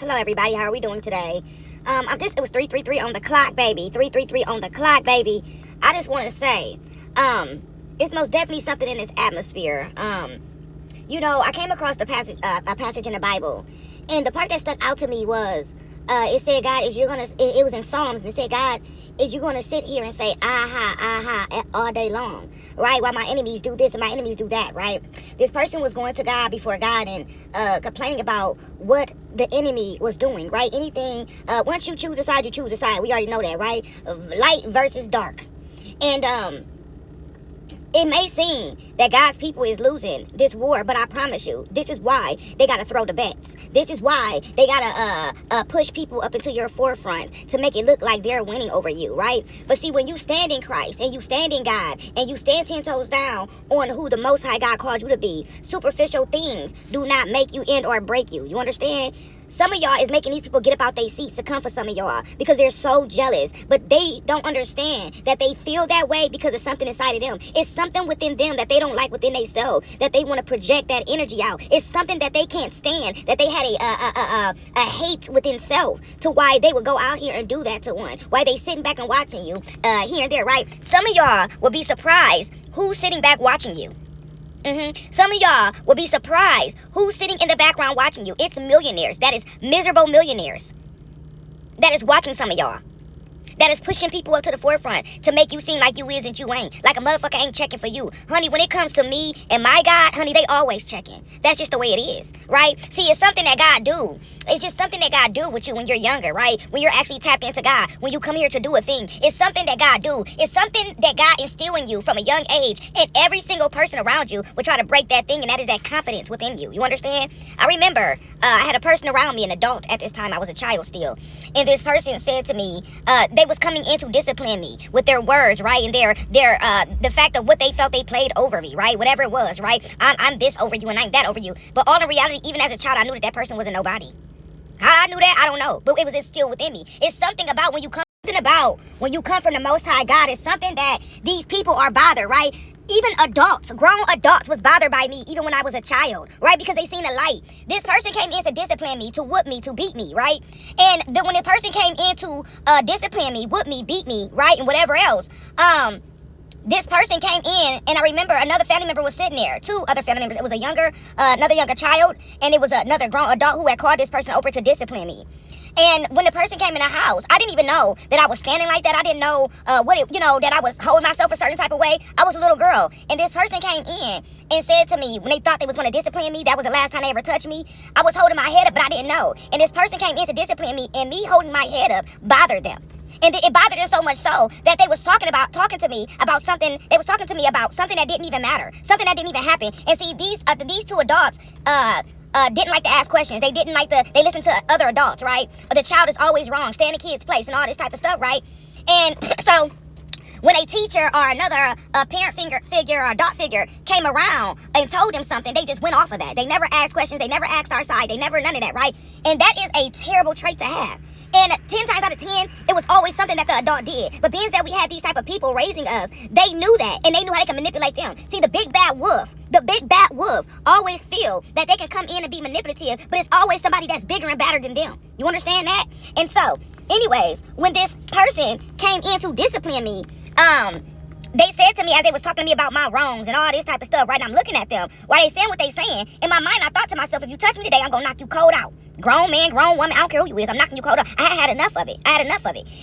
Hello everybody, how are we doing today? It was 3:33 on the clock, baby. 3:33 on the clock, baby. I just want to say, it's most definitely something in this atmosphere. I came across a passage in the Bible, and the part that stuck out to me was, it said, God, it was in Psalms, and it said, God, is you gonna sit here and say, aha, all day long, right? While my enemies do this and my enemies do that, right? This person was going to God before God and complaining about what the enemy was doing, right? Anything, once you choose a side, you choose a side. We already know that, right? Light versus dark. And, it may seem that God's people is losing this war, but I promise you, this is why they got to throw the bets. This is why they got to push people up into your forefront to make it look like they're winning over you, right? But see, when you stand in Christ and you stand in God and you stand 10 toes down on who the Most High God called you to be, superficial things do not make you end or break you. You understand? Some of y'all is making these people get up out their seats to come for some of y'all because they're so jealous. But they don't understand that they feel that way because it's something inside of them. It's something within them that they don't like within themselves, that they want to project that energy out. It's something that they can't stand, that they had a hate within self to why they would go out here and do that to one. Why they sitting back and watching you here and there, right? Some of y'all will be surprised who's sitting back watching you. Some of y'all will be surprised who's sitting in the background watching you. It's millionaires. That is miserable millionaires. That is watching some of y'all. That is pushing people up to the forefront to make you seem like you is and you ain't. Like a motherfucker ain't checking for you. Honey, when it comes to me and my God, honey, they always checking. That's just the way it is, right? See, it's something that God do. It's just something that God do with you when you're younger, right? When you're actually tapped into God. When you come here to do a thing. It's something that God do. It's something that God instill in you from a young age. And every single person around you will try to break that thing. And that is that confidence within you. You understand? I remember I had a person around me, an adult at this time. I was a child still. And this person said to me, they was coming in to discipline me with their words, right? And the fact of what they felt they played over me, right? Whatever it was, right? I'm this over you and I'm that over you. But all in reality, even as a child, I knew that person was a nobody. How I knew that, I don't know. But it was instilled within me. It's something about when you come from the Most High God. It's something that these people are bothered, right? Even adults, grown adults was bothered by me even when I was a child, right? Because they seen the light. This person came in to discipline me, to whoop me, to beat me, right? And then when the person came in to discipline me, whoop me, beat me, right? And whatever else, this person came in, and I remember another family member was sitting there. Two other family members. It was another younger child, and it was another grown adult who had called this person over to discipline me. And when the person came in the house, I didn't even know that I was standing like that. I didn't know that I was holding myself a certain type of way. I was a little girl. And this person came in and said to me, when they thought they was going to discipline me, that was the last time they ever touched me. I was holding my head up, but I didn't know. And this person came in to discipline me, and me holding my head up bothered them. And it bothered them so much so that they was talking to me about something. They was talking to me about something that didn't even matter, something that didn't even happen. And see, these two adults didn't like to ask questions. They listened to other adults, right? The child is always wrong. Stay in the kid's place and all this type of stuff, right? And so when a teacher or another parent figure or adult figure came around and told them something, they just went off of that. They never asked questions. They never asked our side. They never none of that, right? And that is a terrible trait to have. And 10 times out of 10, it was always something that the adult did. But being that we had these type of people raising us, they knew that. And they knew how they could manipulate them. See, the big bad wolf always feel that they can come in and be manipulative, but it's always somebody that's bigger and badder than them. You understand that? And so, anyways, when this person came in to discipline me, they said to me as they was talking to me about my wrongs and all this type of stuff, right? And I'm looking at them while they saying what they saying. In my mind, I thought to myself, if you touch me today, I'm going to knock you cold out. Grown man, grown woman, I don't care who you is, I'm knocking you cold out. I had enough of it.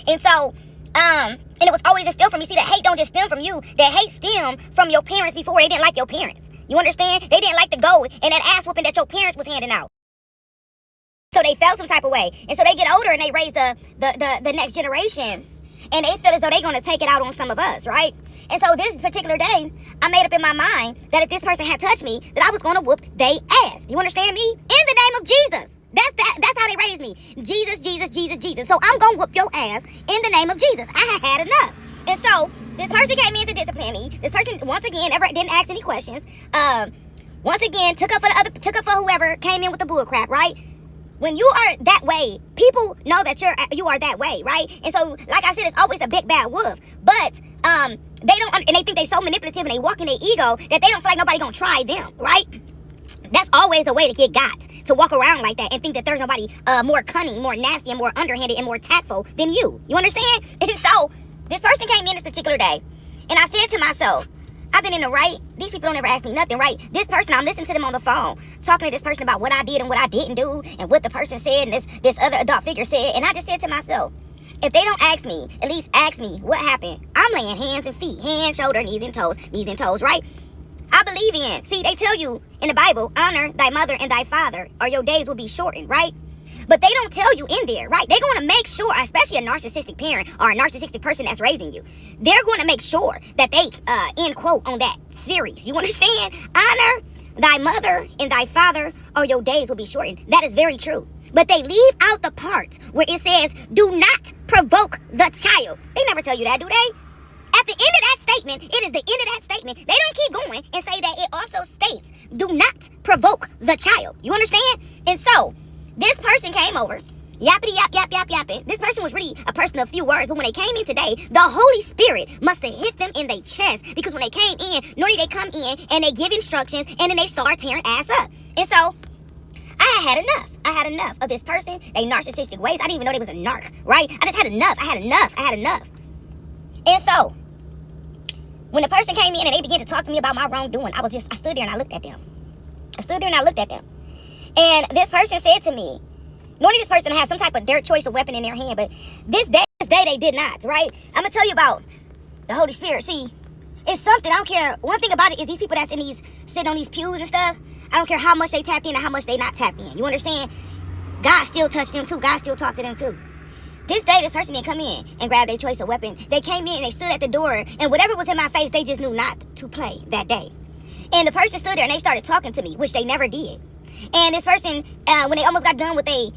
And so, and it was always instilled from me. See, that hate don't just stem from you. That hate stem from your parents before they didn't like your parents. You understand? They didn't like to go and that ass whooping that your parents was handing out. So they felt some type of way. And so they get older and they raise the next generation. And they feel as though they're going to take it out on some of us, right? And so this particular day, I made up in my mind that if this person had touched me, that I was going to whoop they ass. You understand me? In the name of Jesus. That's how they raised me. Jesus, Jesus, Jesus, Jesus. So I'm going to whoop your ass in the name of Jesus. I had enough. And so this person came in to discipline me. This person, once again, never didn't ask any questions. Once again, took up for whoever came in with the bull crap, right? When you are that way, people know that you are that way, right? And so, like I said, it's always a big bad wolf. But they don't, and they think they so manipulative and they walk in their ego that they don't feel like nobody gonna try them, right? That's always a way to get got, to walk around like that and think that there's nobody more cunning, more nasty, and more underhanded and more tactful than you. You understand? And so this person came in this particular day, and I said to myself, I've been in the right. These people don't ever ask me nothing, right? This person, I'm listening to them on the phone, talking to this person about what I did and what I didn't do, and what the person said, and this other adult figure said. And I just said to myself, if they don't ask me, at least ask me what happened. I'm laying hands and feet, hands, shoulder, knees and toes, right? I believe in. See, they tell you in the Bible, honor thy mother and thy father, or your days will be shortened, right? But they don't tell you in there, right? They're going to make sure, especially a narcissistic parent or a narcissistic person that's raising you, they're going to make sure that they end quote on that series. You understand? Honor thy mother and thy father, or your days will be shortened. That is very true. But they leave out the part where it says, do not provoke the child. They never tell you that, do they? At the end of that statement, it is the end of that statement. They don't keep going and say that it also states, do not provoke the child. You understand? And so, this person came over, yappity yapping. This person was really a person of few words, but when they came in today, the Holy Spirit must have hit them in their chest, because when they came in, normally they come in and they give instructions and then they start tearing ass up. And so, I had enough. I had enough of this person, they narcissistic ways. I didn't even know they was a narc, right? I just had enough. I had enough. And so, when the person came in and they began to talk to me about my wrongdoing, I stood there and I looked at them. And this person said to me, normally this person has some type of dirt choice of weapon in their hand, but this day they did not, right? I'm going to tell you about the Holy Spirit. See, it's something, I don't care. One thing about it is these people that's sitting on these pews and stuff, I don't care how much they tapped in and how much they not tapped in. You understand? God still touched them too. God still talked to them too. This day, this person didn't come in and grab their choice of weapon. They came in and they stood at the door, and whatever was in my face, they just knew not to play that day. And the person stood there and they started talking to me, which they never did. And this person, when they almost got done with a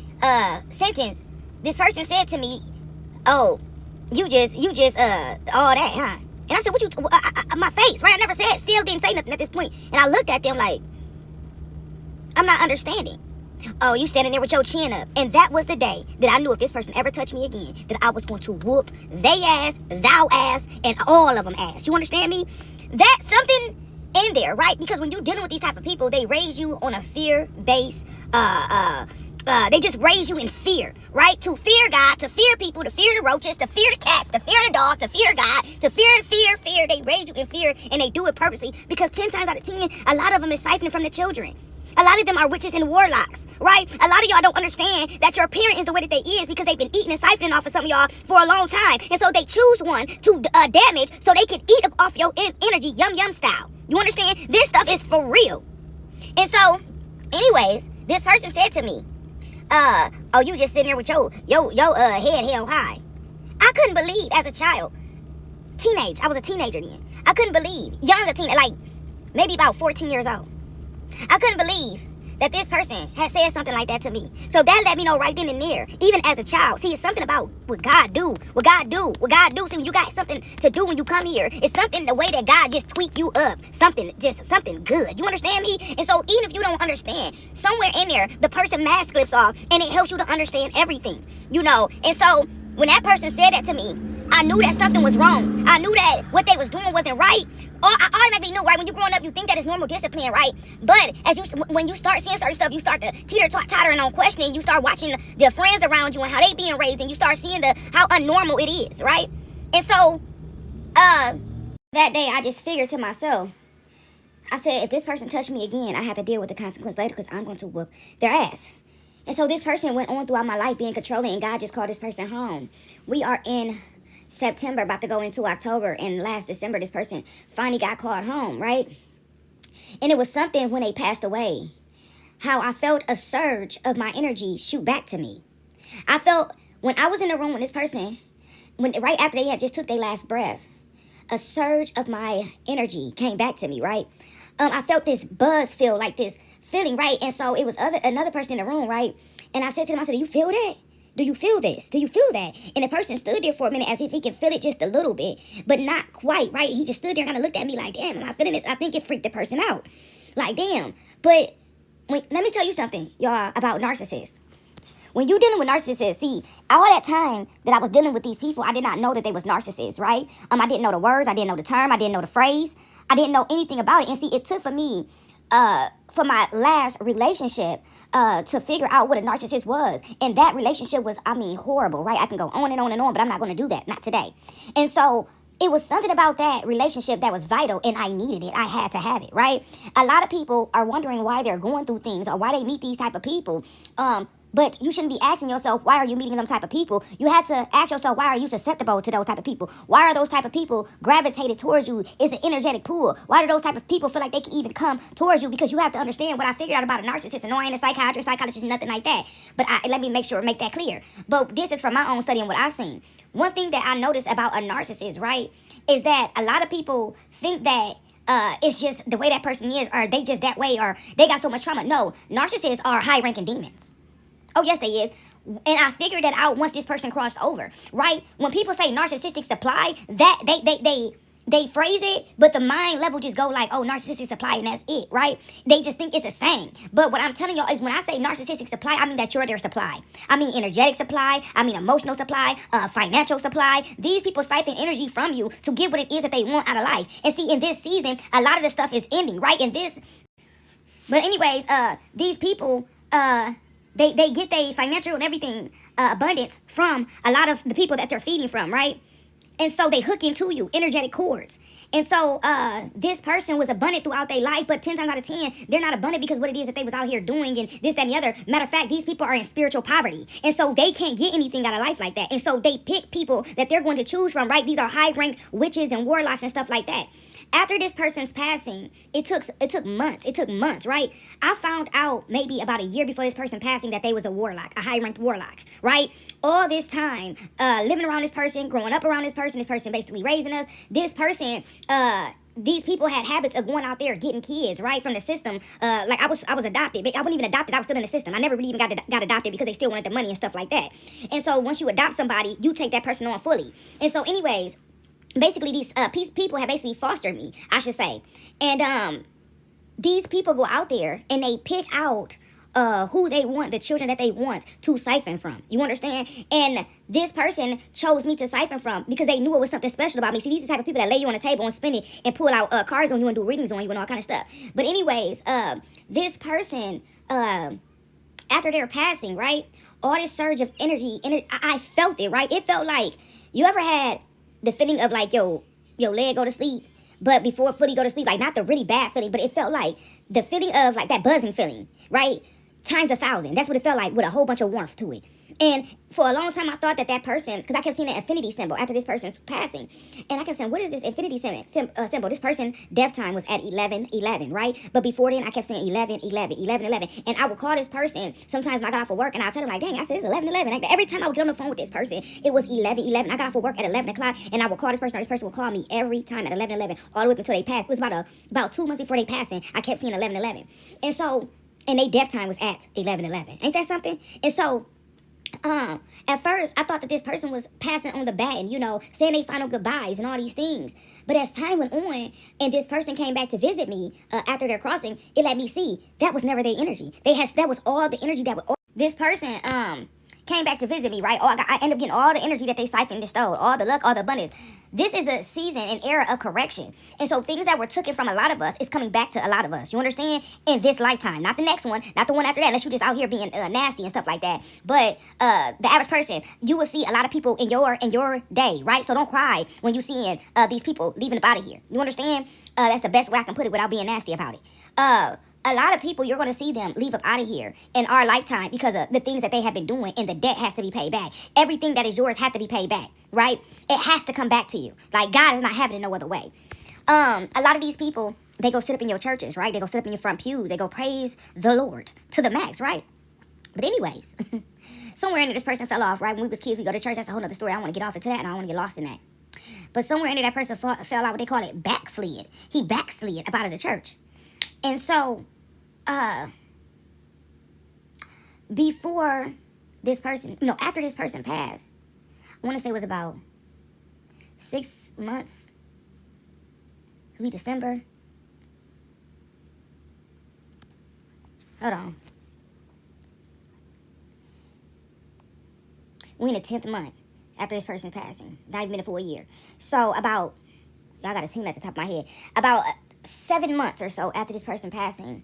sentence, this person said to me, oh, you just all that, huh? And I said, my face, right? I never said, still didn't say nothing at this point. And I looked at them like, I'm not understanding. Oh, you standing there with your chin up. And that was the day that I knew if this person ever touched me again, that I was going to whoop they ass, thou ass, and all of them ass. You understand me? That's something in there, right? Because when you're dealing with these type of people, they raise you on a fear-based, they just raise you in fear, right? To fear God, to fear people, to fear the roaches, to fear the cats, to fear the dog, to fear God, to fear. They raise you in fear, and they do it purposely, because 10 times out of 10, a lot of them is siphoning from the children. A lot of them are witches and warlocks, right? A lot of y'all don't understand that your parent is the way that they is because they've been eating and siphoning off of some of y'all for a long time. And so they choose one to damage so they can eat off your energy, yum style. You understand? This stuff is for real. And so, anyways, this person said to me, oh, you just sitting there with your head held high. I couldn't believe as a child, I was a teenager then. I couldn't believe, younger teenager, like maybe about 14 years old. I couldn't believe that this person had said something like that to me. So that let me know right then and there, even as a child. See, it's something about what God do. See, when you got something to do when you come here, it's something the way that God just tweak you up. Something good. You understand me? And so even if you don't understand, somewhere in there, the person mask slips off and it helps you to understand everything, you know. And so when that person said that to me, I knew that something was wrong. I knew that what they was doing wasn't right. Or I automatically knew, right? When you're growing up, you think that it's normal discipline, right? But when you start seeing certain stuff, you start to teeter-tottering on questioning. You start watching the friends around you and how they being raised, and you start seeing how unnormal it is, right? And so, that day, I just figured to myself, I said, if this person touched me again, I have to deal with the consequence later, because I'm going to whoop their ass. And so this person went on throughout my life being controlling, and God just called this person home. We are in September, about to go into October, and last December, this person finally got called home, right? And it was something when they passed away, how I felt a surge of my energy shoot back to me. I felt, when I was in the room with this person, right after they had just took their last breath, a surge of my energy came back to me, right? I felt this buzz feel, like this feeling, right? And so it was another person in the room, right? And I said to them, I said, do you feel that? Do you feel this? Do you feel that? And the person stood there for a minute as if he could feel it just a little bit, but not quite, right? He just stood there and kind of looked at me like, damn, am I feeling this? I think it freaked the person out. Like, damn. But let me tell you something, y'all, about narcissists. When you're dealing with narcissists, see, all that time that I was dealing with these people, I did not know that they was narcissists, right? I didn't know the words. I didn't know the term. I didn't know the phrase. I didn't know anything about it. And see, it took for me for my last relationship, to figure out what a narcissist was. And that relationship was, I mean, horrible, right? I can go on and on and on, but I'm not going to do that. Not today. And so it was something about that relationship that was vital, and I needed it. I had to have it, right? A lot of people are wondering why they're going through things or why they meet these type of people. But you shouldn't be asking yourself, why are you meeting them type of people? You had to ask yourself, why are you susceptible to those type of people? Why are those type of people gravitated towards you? It's an energetic pull. Why do those type of people feel like they can even come towards you? Because you have to understand what I figured out about a narcissist. And no, I ain't a psychiatrist, psychologist, nothing like that. But let me make that clear. But this is from my own study and what I've seen. One thing that I noticed about a narcissist, right, is that a lot of people think that it's just the way that person is, or they just that way, or they got so much trauma. No, narcissists are high-ranking demons. Oh, yes, they is. And I figured that out once this person crossed over, right? When people say narcissistic supply, that they phrase it, but the mind level just go like, oh, narcissistic supply, and that's it, right? They just think it's a saying. But what I'm telling y'all is when I say narcissistic supply, I mean that you're their supply. I mean energetic supply. I mean emotional supply, financial supply. These people siphon energy from you to get what it is that they want out of life. And see, in this season, a lot of the stuff is ending, right? But anyways, these people, they get their financial and everything abundance from a lot of the people that they're feeding from, right? And so they hook into you, energetic cords. And so this person was abundant throughout their life, but 10 times out of 10, they're not abundant because what it is that they was out here doing and this, that, and the other. Matter of fact, these people are in spiritual poverty. And so they can't get anything out of life like that. And so they pick people that they're going to choose from, right? These are high-ranked witches and warlocks and stuff like that. After this person's passing, it took months. It took months, right? I found out maybe about a year before this person passing that they was a warlock, a high-ranked warlock, right? All this time, living around this person, growing up around this person basically raising us. This person, these people had habits of going out there getting kids, right, from the system. Like I was adopted. I wasn't even adopted. I was still in the system. I never really even got adopted because they still wanted the money and stuff like that. And so once you adopt somebody, you take that person on fully. And so anyways, basically these people have basically fostered me, I should say. And these people go out there and they pick out who they want, the children that they want to siphon from. You understand? And this person chose me to siphon from because they knew it was something special about me. See, these are the type of people that lay you on the table and spin it and pull out cards on you and do readings on you and all kind of stuff. But anyways, this person, after their passing, right, all this surge of energy, I felt it, right? It felt like, you ever had the feeling of like your leg go to sleep, but before fully go to sleep, like not the really bad feeling, but it felt like the feeling of like that buzzing feeling, right? Times 1,000. That's what it felt like, with a whole bunch of warmth to it. And for a long time, I thought that person, because I kept seeing the infinity symbol after this person's passing. And I kept saying, what is this infinity symbol? This person, death time was at 11:11, right? But before then, I kept saying 11:11, 11:11. And I would call this person sometimes when I got off of work, and I'll tell them, like, dang, I said it's 11:11. Like, every time I would get on the phone with this person, it was 11:11. I got off of work at 11 o'clock, and I would call this person, or this person would call me every time at 11:11, all the way up until they passed. It was about 2 months before they passing, I kept seeing 11:11. And so, and they death time was at 11:11. Ain't that something? And so, at first, I thought that this person was passing on the baton, saying they final goodbyes and all these things. But as time went on, and this person came back to visit me after their crossing, it let me see that was never their energy. That was all the energy that was. This person came back to visit me, right? I ended up getting all the energy that they siphoned and stole, all the luck, all the abundance. This is a season, an era of correction. And so things that were taken from a lot of us is coming back to a lot of us. You understand? In this lifetime. Not the next one. Not the one after that. Unless you're just out here being nasty and stuff like that. But the average person, you will see a lot of people in your day, right? So don't cry when you seeing these people leaving up out of here. You understand? That's the best way I can put it without being nasty about it. A lot of people, you're going to see them leave up out of here in our lifetime because of the things that they have been doing, and the debt has to be paid back. Everything that is yours has to be paid back, right? It has to come back to you. Like, God is not having it no other way. A lot of these people, they go sit up in your churches, right? They go sit up in your front pews. They go praise the Lord to the max, right? But anyways, somewhere in there, this person fell off, right? When we was kids, we go to church. That's a whole other story. I don't want to get off into that, and I don't want to get lost in that. But somewhere in there, that person fell out, what they call it, backslid. He backslid up out of the church. And so, before this person, after this person passed, I want to say it was about 6 months. It was December. Hold on. We in the 10th month after this person's passing. Not even been a full year. So about, y'all got a team at the top of my head. About 7 months or so after this person passing,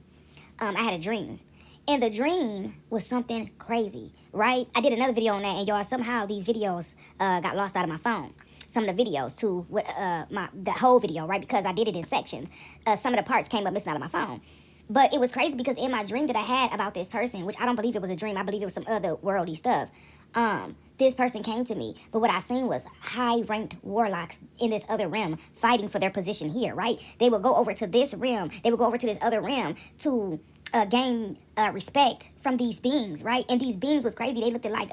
I had a dream. And the dream was something crazy, right? I did another video on that, and y'all, somehow these videos got lost out of my phone. Some of the videos too, with the whole video, right? Because I did it in sections. Some of the parts came up missing out of my phone. But it was crazy because in my dream that I had about this person, which I don't believe it was a dream, I believe it was some other worldly stuff. This person came to me, but what I seen was high-ranked warlocks in this other realm fighting for their position here, right? They would go over to this realm, they would go over to this other realm to gain respect from these beings, right? And these beings was crazy. They looked at like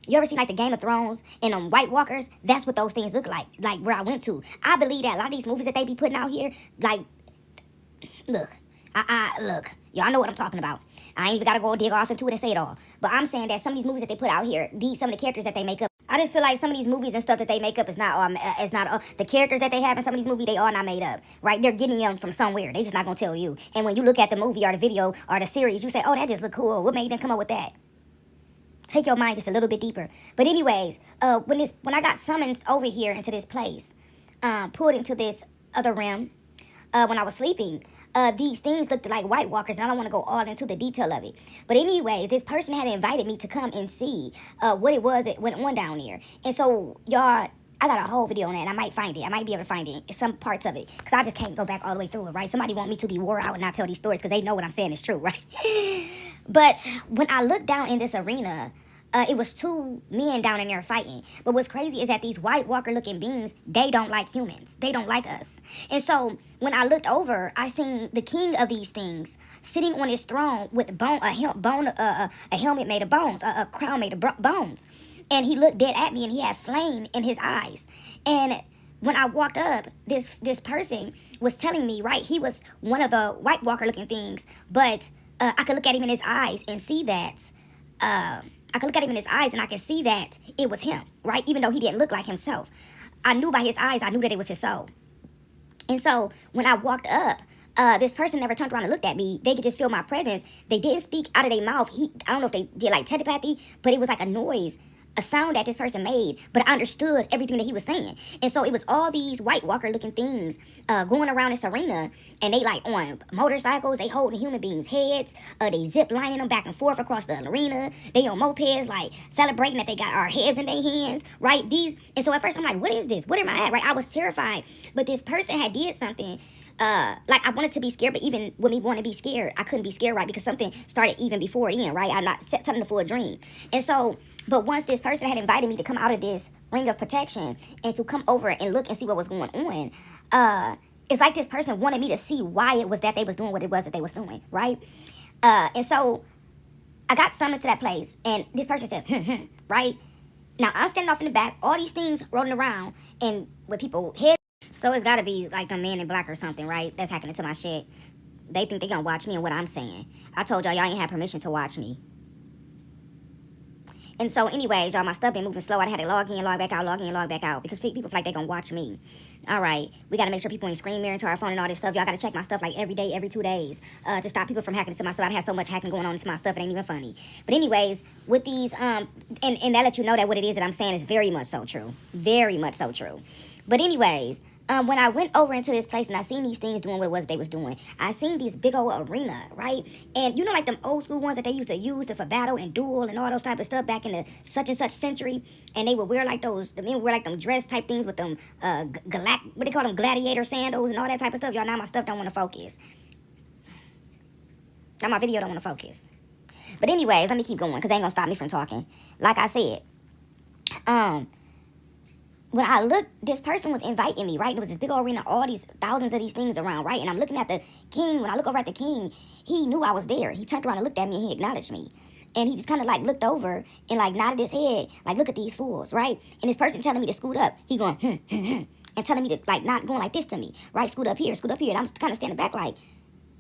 you ever seen like the Game of Thrones and White Walkers? That's what those things look like where I went to. I believe that a lot of these movies that they be putting out here, like, look, look, y'all know what I'm talking about. I ain't even gotta go dig off into it and say it all. But I'm saying that some of these movies that they put out here, some of the characters that they make up, I just feel like some of these movies and stuff that they make up is not all, the characters that they have in some of these movies, they all not made up, right? They're getting them from somewhere. They just not gonna tell you. And when you look at the movie or the video or the series, you say, oh, that just look cool. What made them come up with that? Take your mind just a little bit deeper. But anyways, when I got summoned over here into this place, pulled into this other realm, when I was sleeping, these things looked like White Walkers, and I don't want to go all into the detail of it. But anyways, this person had invited me to come and see what it was that went on down there. And so, y'all, I got a whole video on that, and I might find it. I might be able to find it, some parts of it, because I just can't go back all the way through it, right? Somebody want me to be wore out and not tell these stories, because they know what I'm saying is true, right? But when I looked down in this arena, it was two men down in there fighting. But what's crazy is that these White Walker looking beings, they don't like humans. They don't like us. And so when I looked over, I seen the king of these things sitting on his throne with a helmet made of bones, a crown made of bones. And he looked dead at me, and he had flame in his eyes. And when I walked up, this person was telling me, right, he was one of the White Walker looking things, but I could look at him in his eyes and see that I could look at him in his eyes and I could see that it was him, right? Even though he didn't look like himself. I knew by his eyes, I knew that it was his soul. And so when I walked up, this person never turned around and looked at me. They could just feel my presence. They didn't speak out of their mouth. I don't know if they did like telepathy, but it was like a noise, a sound that this person made, but I understood everything that he was saying. And so it was all these White Walker looking things going around this arena, and they like on motorcycles, they holding human beings' heads, they zip lining them back and forth across the arena, they on mopeds like celebrating that they got our heads in their hands, right? And so at first I'm like, what is this? What am I at, right? I was terrified, but this person had did something. Like I wanted to be scared, but even when me want to be scared, I couldn't be scared, right? Because something started even before then, right? I'm not telling the full dream. And so, but once this person had invited me to come out of this ring of protection and to come over and look and see what was going on, it's like this person wanted me to see why it was that they was doing what it was that they was doing, right? And so I got summoned to that place, and this person said, right? Now I'm standing off in the back, all these things rolling around, and with people head. So it's got to be like a man in black or something, right? That's hacking into my shit. They think they gonna watch me and what I'm saying. I told y'all ain't have permission to watch me. And so anyways, y'all, my stuff been moving slow. I had to log in, log back out, log in, log back out. Because people feel like they gonna watch me. All right. We got to make sure people ain't screen mirroring to our phone and all this stuff. Y'all got to check my stuff like every day, every 2 days. To stop people from hacking into my stuff. I've had so much hacking going on into my stuff. It ain't even funny. But anyways, with these, and that lets you know that what it is that I'm saying is very much so true. Very much so true. But anyways, when I went over into this place and I seen these things doing what it was they was doing, I seen these big old arena, right? And you know, like them old school ones that they used to use for battle and duel and all those type of stuff back in the such and such century. And they would wear like the men would wear like them dress type things with them, what they call them, gladiator sandals and all that type of stuff. Y'all, now my stuff don't want to focus. Now my video don't want to focus. But anyways, let me keep going because they ain't gonna stop me from talking. Like I said, when I looked, this person was inviting me, right? There was this big old arena, all these thousands of these things around, right? And I'm looking at the king. When I look over at the king, he knew I was there. He turned around and looked at me and he acknowledged me. And he just kind of like looked over and like nodded his head, like, look at these fools, right? And this person telling me to scoot up, he going, and telling me to like not going like this to me, right? Scoot up here, scoot up here. And I'm kind of standing back like,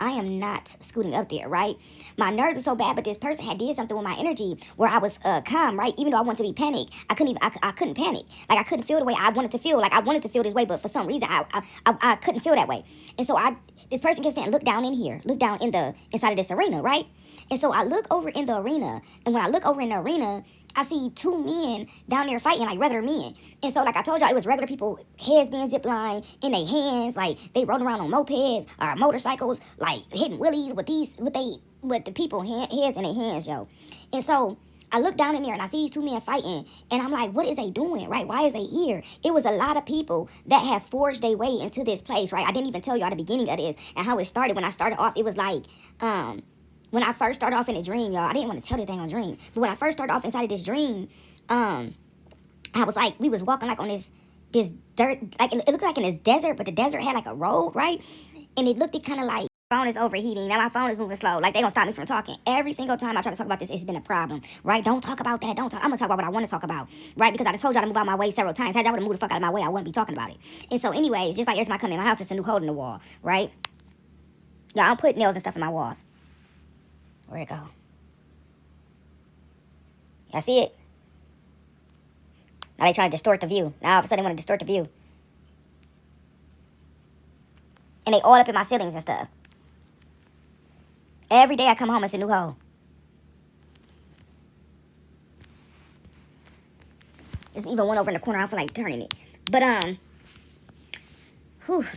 I am not scooting up there, right? My nerves were so bad, but this person had did something with my energy where I was calm, right? Even though I wanted to be panicked, I couldn't panic. Like I couldn't feel the way I wanted to feel. Like I wanted to feel this way, but for some reason I couldn't feel that way. And so this person kept saying, look down in here, look down in the inside of this arena, right? And so I look over in the arena, and when I look over in the arena, I see two men down there fighting like regular men. And so, like I told y'all, it was regular people, heads being ziplined in their hands, like they rolling around on mopeds or motorcycles, like hitting wheelies with the people heads in their hands, yo. And so I look down in there and I see these two men fighting, and I'm like, what is they doing, right? Why is they here? It was a lot of people that have forged their way into this place, right? I didn't even tell you at the beginning of this and how it started. When I started off, it was like, when I first started off in a dream, y'all, I didn't want to tell this thing on dream, but when I first started off inside of this dream, I was like, we was walking like on this dirt, like it looked like in this desert, but the desert had like a road, right? And it looked kind of like, phone is overheating. Now my phone is moving slow. Like, they gonna stop me from talking. Every single time I try to talk about this, it's been a problem, right? Don't talk about that. I'm gonna talk about what I want to talk about, right? Because I told y'all to move out my way several times. Had y'all would have moved the fuck out of my way, I wouldn't be talking about it. And so anyways, just like every time I come in my house, it's a new hole in the wall, right? Y'all, I don't put nails and stuff in my walls. Where'd it go? Y'all see it? Now they trying to distort the view. Now all of a sudden they want to distort the view. And they all up in my ceilings and stuff. Every day I come home, it's a new hole. There's even one over in the corner. I don't feel like turning it. But,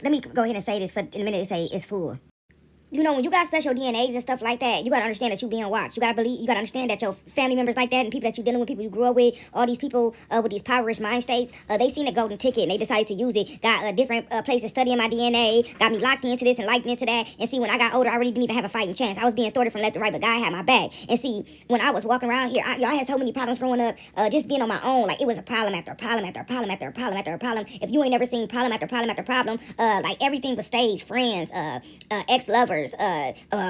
let me go ahead and say this for in a minute. Say it's full. You know, when you got special DNAs and stuff like that, you gotta understand that you being watched. You gotta understand that your family members like that and people that you dealing with, people you grew up with, all these people with these power-rich mind states, they seen a golden ticket and they decided to use it. Got different places studying my DNA, got me locked into this and locked into that. And see, when I got older, I really didn't even have a fighting chance. I was being thwarted from left to right, but God had my back. And see, when I was walking around here, I had so many problems growing up, just being on my own. Like, it was a problem after a problem after a problem after a problem after a problem. If you ain't never seen problem after problem after problem, like everything was staged. Friends, ex-lovers,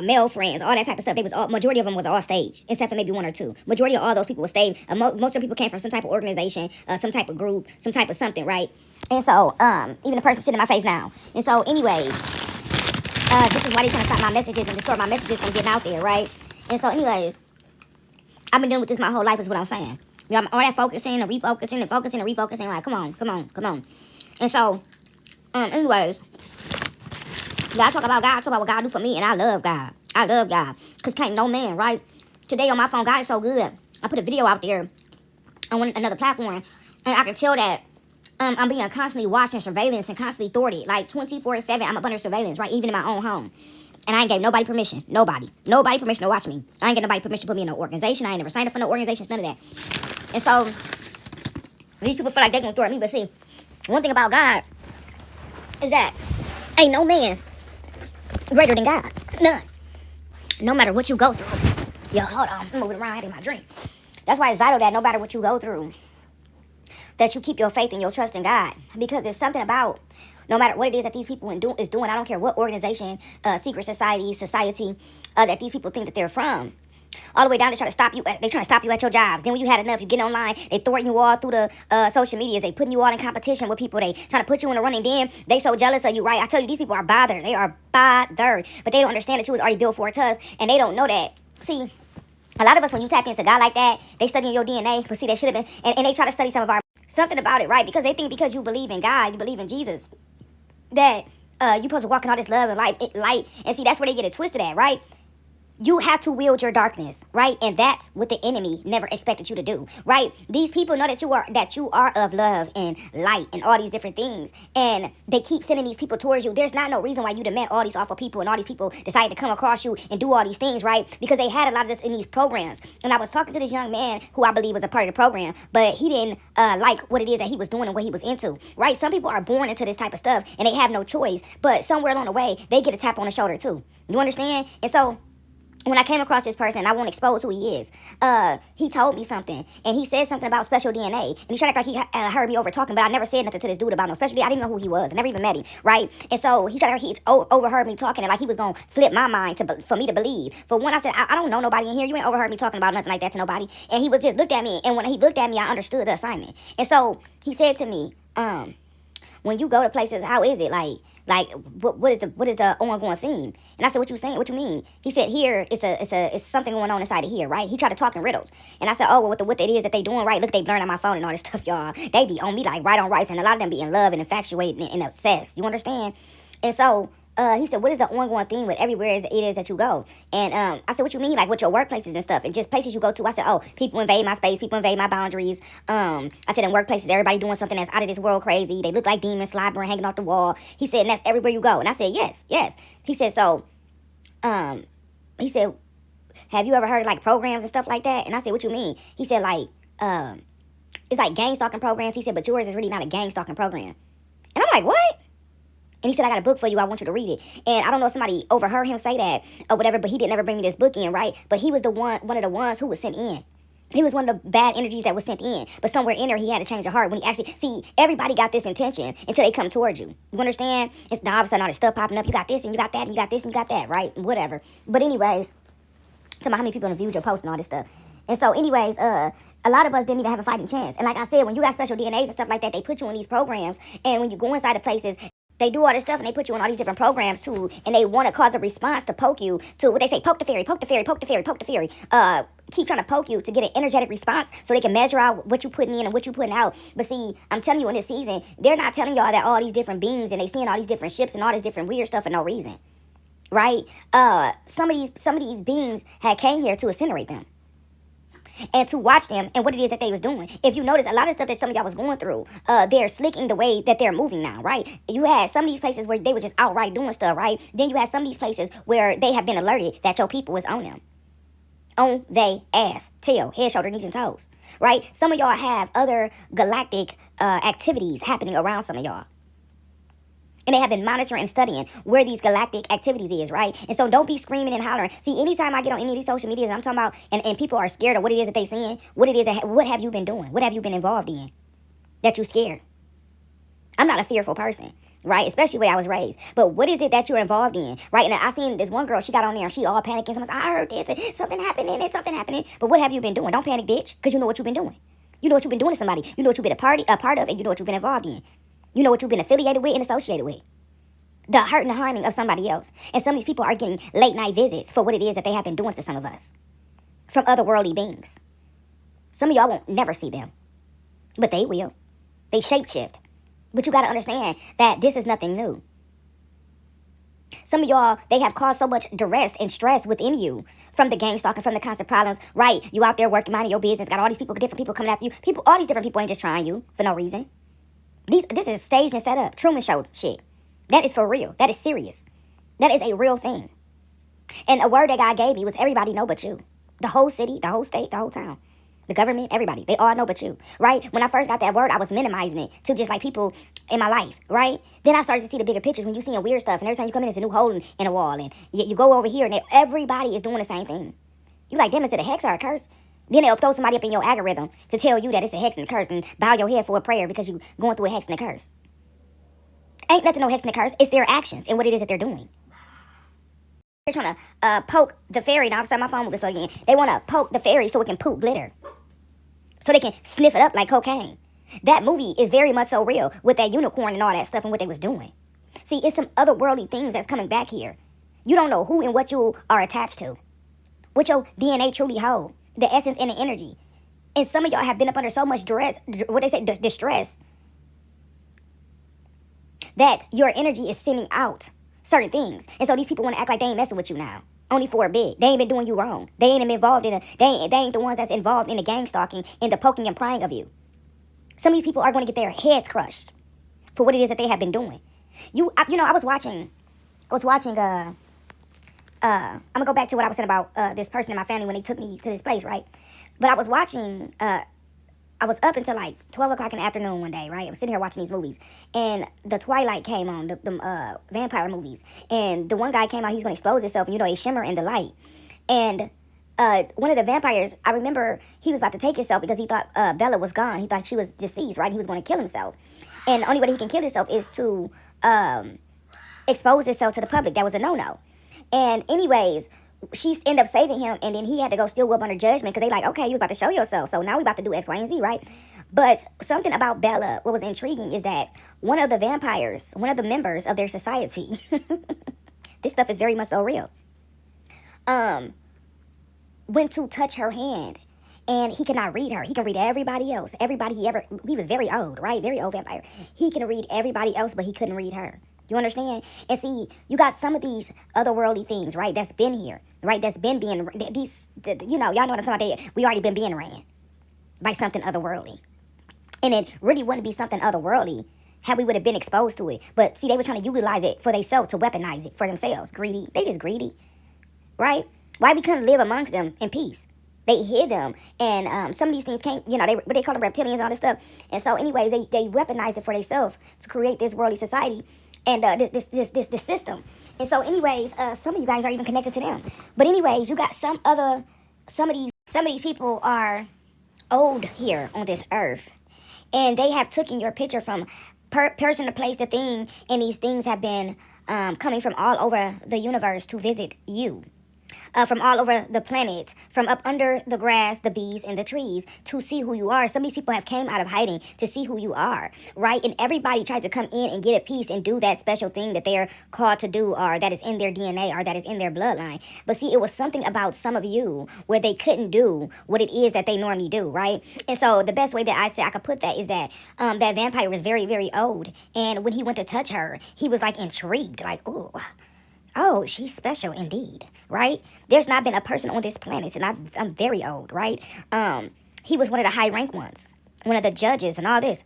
male friends, all that type of stuff. They was all, majority of them was all staged, except for maybe one or two. Majority of all those people were staged. Most of the people came from some type of organization, some type of group, some type of something, right? And so, even the person sitting in my face now. And so, anyways, this is why they trying to stop my messages and distort my messages from getting out there, right? And so, anyways, I've been dealing with this my whole life, is what I'm saying. You know, all that focusing and refocusing and focusing and refocusing, like, come on. And so, anyways, yeah, I talk about God, I talk about what God do for me, and I love God. I love God. Because can't no man, right? Today on my phone, God is so good. I put a video out there on another platform, and I can tell that I'm being constantly watched and surveillance and constantly thwarted. Like 24/7, I'm up under surveillance, right? Even in my own home. And I ain't gave nobody permission. Nobody permission to watch me. I ain't get nobody permission to put me in no organization. I ain't never signed up for no organizations, none of that. And so, these people feel like they can thwart me, but see, one thing about God is that ain't no man greater than God. None. No matter what you go through. Yo, hold on. I'm moving around in my dream. That's why it's vital that no matter what you go through, that you keep your faith and your trust in God. Because there's something about, no matter what it is that these people is doing, I don't care what organization, secret society, that these people think that they're from. All the way down, they trying to stop you. They trying to stop you at your jobs. Then when you had enough, you get online. They thwarting you all through the social medias. They putting you all in competition with people. They trying to put you in a running. Then they so jealous of you, right? I tell you, these people are bothered. They are bothered, but they don't understand that you was already built for a tough, and they don't know that. See, a lot of us, when you tap into God like that, they studying your DNA. But see, they should have been, and they try to study some of our something about it, right? Because they think because you believe in God, you believe in Jesus, that you supposed to walk in all this love and light. And see, that's where they get it twisted at, right? You have to wield your darkness, right? And that's what the enemy never expected you to do, right? These people know that you are of love and light and all these different things, and they keep sending these people towards you. There's not no reason why you'd have met all these awful people and all these people decided to come across you and do all these things, right? Because they had a lot of this in these programs. And I was talking to this young man who I believe was a part of the program, but he didn't like what it is that he was doing and what he was into, right? Some people are born into this type of stuff and they have no choice, but somewhere along the way, they get a tap on the shoulder too. You understand? And so, when I came across this person, I won't expose who he is. He told me something, and he said something about special DNA, and he tried to act like he heard me over talking, but I never said nothing to this dude about no special DNA. I didn't know who he was. I never even met him, right? And so he tried to act like he overheard me talking, and like he was gonna flip my mind for me to believe. For one, I said, I don't know nobody in here. You ain't overheard me talking about nothing like that to nobody. And he was just looked at me, and when he looked at me, I understood the assignment. And so he said to me, when you go to places, how is it like what is the ongoing theme? And I said, what you saying? What you mean? He said, here it's something going on inside of here, right? He tried to talk in riddles, and I said, oh, well, what it is that they doing, right? Look, they blurring out my phone and all this stuff, y'all. They be on me like right on rice, and a lot of them be in love and infatuated and obsessed. You understand? And so he said, what is the ongoing theme with everywhere it is that you go? And I said, what you mean, like with your workplaces and stuff and just places you go to? I said, oh, people invade my space, people invade my boundaries. I said, in workplaces, everybody doing something that's out of this world crazy. They look like demons slobbering, hanging off the wall. He said, and that's everywhere you go. And I said, yes, yes. He said, so, he said, have you ever heard of like programs and stuff like that? And I said, what you mean? He said, like, it's like gang stalking programs. He said, but yours is really not a gang stalking program. And I'm like, what? And he said, I got a book for you. I want you to read it. And I don't know if somebody overheard him say that or whatever, but he didn't ever bring me this book in, right? But he was one of the ones who was sent in. He was one of the bad energies that was sent in. But somewhere in there, he had to change the heart. When he actually, see, everybody got this intention until they come towards you. You understand? It's now all of a sudden all this stuff popping up. You got this and you got that and you got this and you got that, right? Whatever. But anyways, talking about how many people have viewed your post and all this stuff. And so anyways, a lot of us didn't even have a fighting chance. And like I said, when you got special DNAs and stuff like that, they put you in these programs. And when you go inside the places, they do all this stuff and they put you on all these different programs too, and they want to cause a response to poke you to what they say, poke the fairy, poke the fairy, poke the fairy, poke the fairy. Keep trying to poke you to get an energetic response so they can measure out what you're putting in and what you're putting out. But see, I'm telling you in this season, they're not telling y'all that all these different beings and they seeing all these different ships and all this different weird stuff for no reason. Right? Some of these beings had came here to incinerate them. And to watch them and what it is that they was doing. If you notice, a lot of stuff that some of y'all was going through, they're slicking the way that they're moving now, right? You had some of these places where they were just outright doing stuff, right? Then you had some of these places where they have been alerted that your people is on them. On they ass, tail, head, shoulder, knees, and toes, right? Some of y'all have other galactic activities happening around some of y'all. And they have been monitoring and studying where these galactic activities is, right? And so don't be screaming and hollering. See, anytime I get on any of these social medias, I'm talking about, and people are scared of what it is that they seeing, what it is that, what have you been doing? What have you been involved in that you scared? I'm not a fearful person, right? Especially the way I was raised. But what is it that you're involved in, right? And I seen this one girl, she got on there and she all panicking. Someone said, I heard this, and something happening, and something happening. But what have you been doing? Don't panic, bitch, because you know what you've been doing. You know what you've been doing to somebody. You know what you've been a part of, and you know what you've been involved in. You know what you've been affiliated with and associated with. The hurt and the harming of somebody else. And some of these people are getting late night visits for what it is that they have been doing to some of us. From otherworldly beings. Some of y'all won't never see them. But they will. They shapeshift. But you got to understand that this is nothing new. Some of y'all, they have caused so much duress and stress within you from the gang stalking, from the constant problems. Right, you out there working, minding your business, got all these people, different people coming after you. People, all these different people ain't just trying you for no reason. This is staged and set up. Truman Show shit. That is for real. That is serious. That is a real thing. And a word that God gave me was everybody know but you. The whole city, the whole state, the whole town. The government, everybody. They all know but you. Right? When I first got that word, I was minimizing it to just like people in my life. Right? Then I started to see the bigger pictures when you seeing weird stuff. And every time you come in, there's a new hole in a wall. And you go over here and everybody is doing the same thing. You like, damn, is it a hex or a curse? Then they'll throw somebody up in your algorithm to tell you that it's a hex and a curse and bow your head for a prayer because you're going through a hex and a curse. Ain't nothing no hex and a curse. It's their actions and what it is that they're doing. They're trying to poke the fairy. Now, I'm my phone moving slow again. They want to poke the fairy so it can poop glitter. So they can sniff it up like cocaine. That movie is very much so real with that unicorn and all that stuff and what they was doing. See, it's some otherworldly things that's coming back here. You don't know who and what you are attached to. What your DNA truly hold. The essence and the energy. And some of y'all have been up under so much duress, what they say, distress, that your energy is sending out certain things. And so these people want to act like they ain't messing with you now. Only for a bit. They ain't been doing you wrong. They ain't been involved in they ain't the ones that's involved in the gang stalking and the poking and prying of you. Some of these people are going to get their heads crushed for what it is that they have been doing. I was watching I'm gonna go back to what I was saying about this person in my family when they took me to this place, right? But I was watching I was up until like 12 o'clock in the afternoon one day, right? I'm sitting here watching these movies. And the Twilight came on, the vampire movies. And the one guy came out, he was going to expose himself. And, they shimmer in the light. And one of the vampires, I remember he was about to take himself because he thought Bella was gone. He thought she was deceased, right? He was going to kill himself. And the only way he can kill himself is to expose himself to the public. That was a no-no. And anyways, she ended up saving him, and then he had to go still up under judgment because they like, okay, you was about to show yourself, so now we about to do X, Y, and Z, right? But something about Bella, what was intriguing is that one of the vampires, one of the members of their society, this stuff is very much so real, went to touch her hand, and he cannot read her. He can read everybody else. He was very old, right? Very old vampire. He can read everybody else, but he couldn't read her. You understand? And see, you got some of these otherworldly things, right? That's been here, right? That's been being these. You know, y'all know what I'm talking about. We already been being ran by something otherworldly, and it really wouldn't be something otherworldly how we would have been exposed to it. But see, they were trying to utilize it for themselves, to weaponize it for themselves. Greedy. They just greedy, right? Why we couldn't live amongst them in peace? They hid them, and some of these things came. You know, they call them reptilians, all this stuff. And so, anyways, they weaponize it for themselves to create this worldly society and this system. And so, anyways, some of you guys are even connected to them. But anyways, you got some of these people are old here on this earth, and they have taken your picture from person to place to thing, and these things have been coming from all over the universe to visit you. From all over the planet, from up under the grass, the bees, and the trees, to see who you are. Some of these people have came out of hiding to see who you are, right? And everybody tried to come in and get a piece and do that special thing that they're called to do, or that is in their DNA, or that is in their bloodline. But see, it was something about some of you where they couldn't do what it is that they normally do, right? And so the best way that I say I could put that is that that vampire was very, very old. And when he went to touch her, he was like intrigued, like, ooh. Oh, she's special indeed, right? There's not been a person on this planet, and I'm very old, right? He was one of the high rank ones, one of the judges and all this.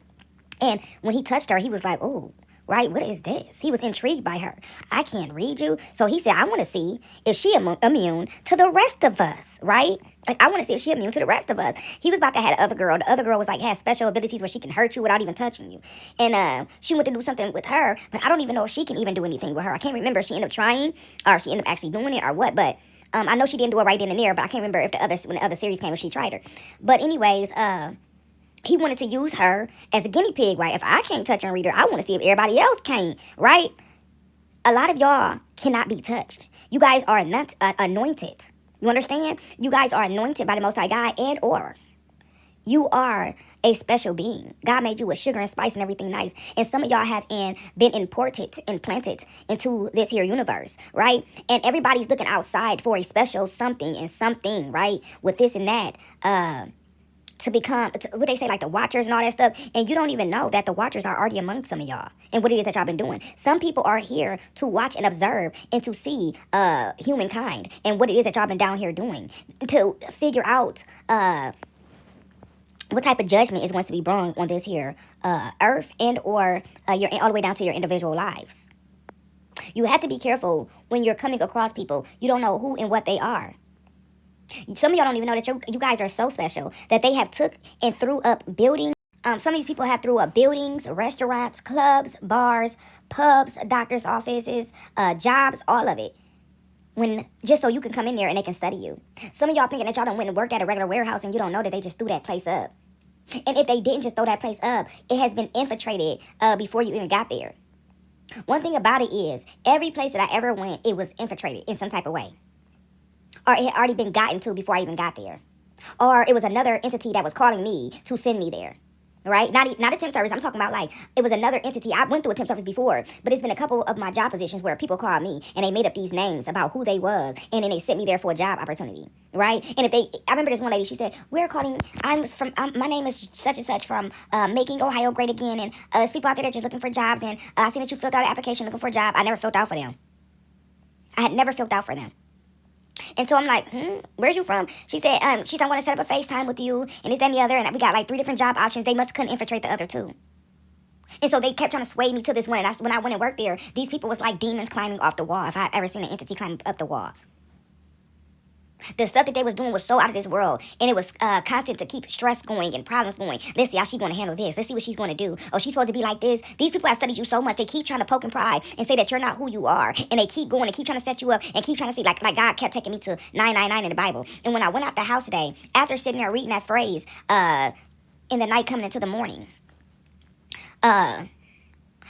And when he touched her, he was like, oh, right, what is this? He was intrigued by her. I can't read you. So he said, I want to see if she immune to the rest of us, right? Like, I want to see if she immune to the rest of us. He was about to have the other girl. The other girl was like, has special abilities where she can hurt you without even touching you. And she went to do something with her, but I don't even know if she can even do anything with her. I can't remember if she ended up trying or if she ended up actually doing it or what, but I know she didn't do it right then and there, but I can't remember if when the other series came, if she tried her. But anyways, he wanted to use her as a guinea pig, right? If I can't touch and read her, I want to see if everybody else can, right? A lot of y'all cannot be touched. You guys are not anointed. You understand? You guys are anointed by the Most High God, and or you are a special being. God made you with sugar and spice and everything nice. And some of y'all have been implanted into this here universe, right? And everybody's looking outside for a special something and something, right? With this and that. To become, what they say, like the watchers and all that stuff. And you don't even know that the watchers are already among some of y'all and what it is that y'all been doing. Some people are here to watch and observe and to see humankind and what it is that y'all been down here doing, to figure out what type of judgment is going to be brought on this here earth, and or your all the way down to your individual lives. You have to be careful when you're coming across people. You don't know who and what they are. Some of y'all don't even know that you guys are so special that they have took and threw up buildings. Some of these people have threw up buildings, restaurants, clubs, bars, pubs, doctor's offices, jobs, all of it. When just so you can come in there and they can study you. Some of y'all thinking that y'all done went and worked at a regular warehouse and you don't know that they just threw that place up. And if they didn't just throw that place up, it has been infiltrated before you even got there. One thing about it is, every place that I ever went, it was infiltrated in some type of way. Or it had already been gotten to before I even got there. Or it was another entity that was calling me to send me there. Right? Not a temp service. I'm talking about like, it was another entity. I went through a temp service before, but it's been a couple of my job positions where people called me and they made up these names about who they was, and then they sent me there for a job opportunity. Right? And I remember this one lady, she said, my name is such and such from Making Ohio Great Again, and there's people out there that just looking for jobs, and I seen that you filled out an application looking for a job. I never filled out for them. I had never filled out for them. And so I'm like, where's you from? She said, I'm going to set up a FaceTime with you, and this, that, and the other, and we got like 3 different job options. They must couldn't infiltrate the other 2. And so they kept trying to sway me to this one, and when I went and worked there, these people was like demons climbing off the wall, if I ever seen an entity climb up the wall. The stuff that they was doing was so out of this world, and it was constant to keep stress going and problems going. Let's see how she's going to handle this. Let's see what she's going to do. Oh, she's supposed to be like this. These people have studied you so much, they keep trying to poke and pry and say that you're not who you are. And they keep going and keep trying to set you up and keep trying to see, like God kept taking me to 999 in the Bible. And when I went out the house today, after sitting there reading that phrase, in the night coming into the morning,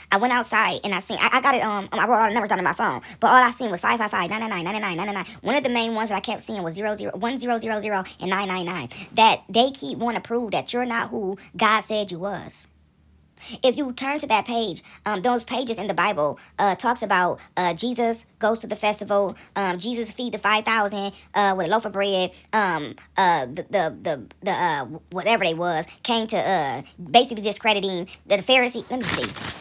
I went outside and I seen, I got it, I wrote all the numbers down on my phone, but all I seen was 555, 999, 999, 999. One of the main ones that I kept seeing was 1000, and 999. That they keep wanting to prove that you're not who God said you was. If you turn to that page, those pages in the Bible talks about Jesus goes to the festival, Jesus feed the 5,000 with a loaf of bread, the whatever they was, came to basically discrediting the Pharisee. Let me see.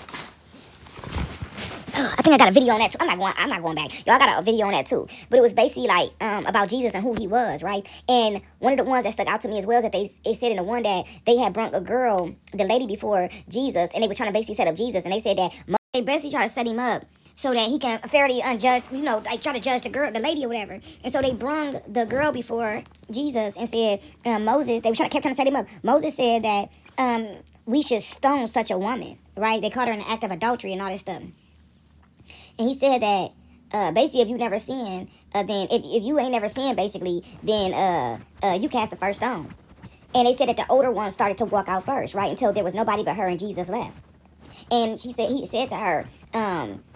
I think I got a video on that too. I'm not going back. Y'all, I got a video on that too. But it was basically like about Jesus and who he was, right? And one of the ones that stuck out to me as well is that it said in the one that they had brought a girl, the lady before Jesus, and they were trying to basically set up Jesus, and they said that they basically try to set him up so that he can fairly unjust, like try to judge the lady or whatever. And so they brung the girl before Jesus and said, Moses, they kept trying to set him up. Moses said that we should stone such a woman, right? They caught her in an act of adultery and all this stuff. And he said that basically if you never sinned, then if you ain't never sinned, basically, then you cast the first stone. And they said that the older one started to walk out first, right? Until there was nobody but her and Jesus left. And he said to her,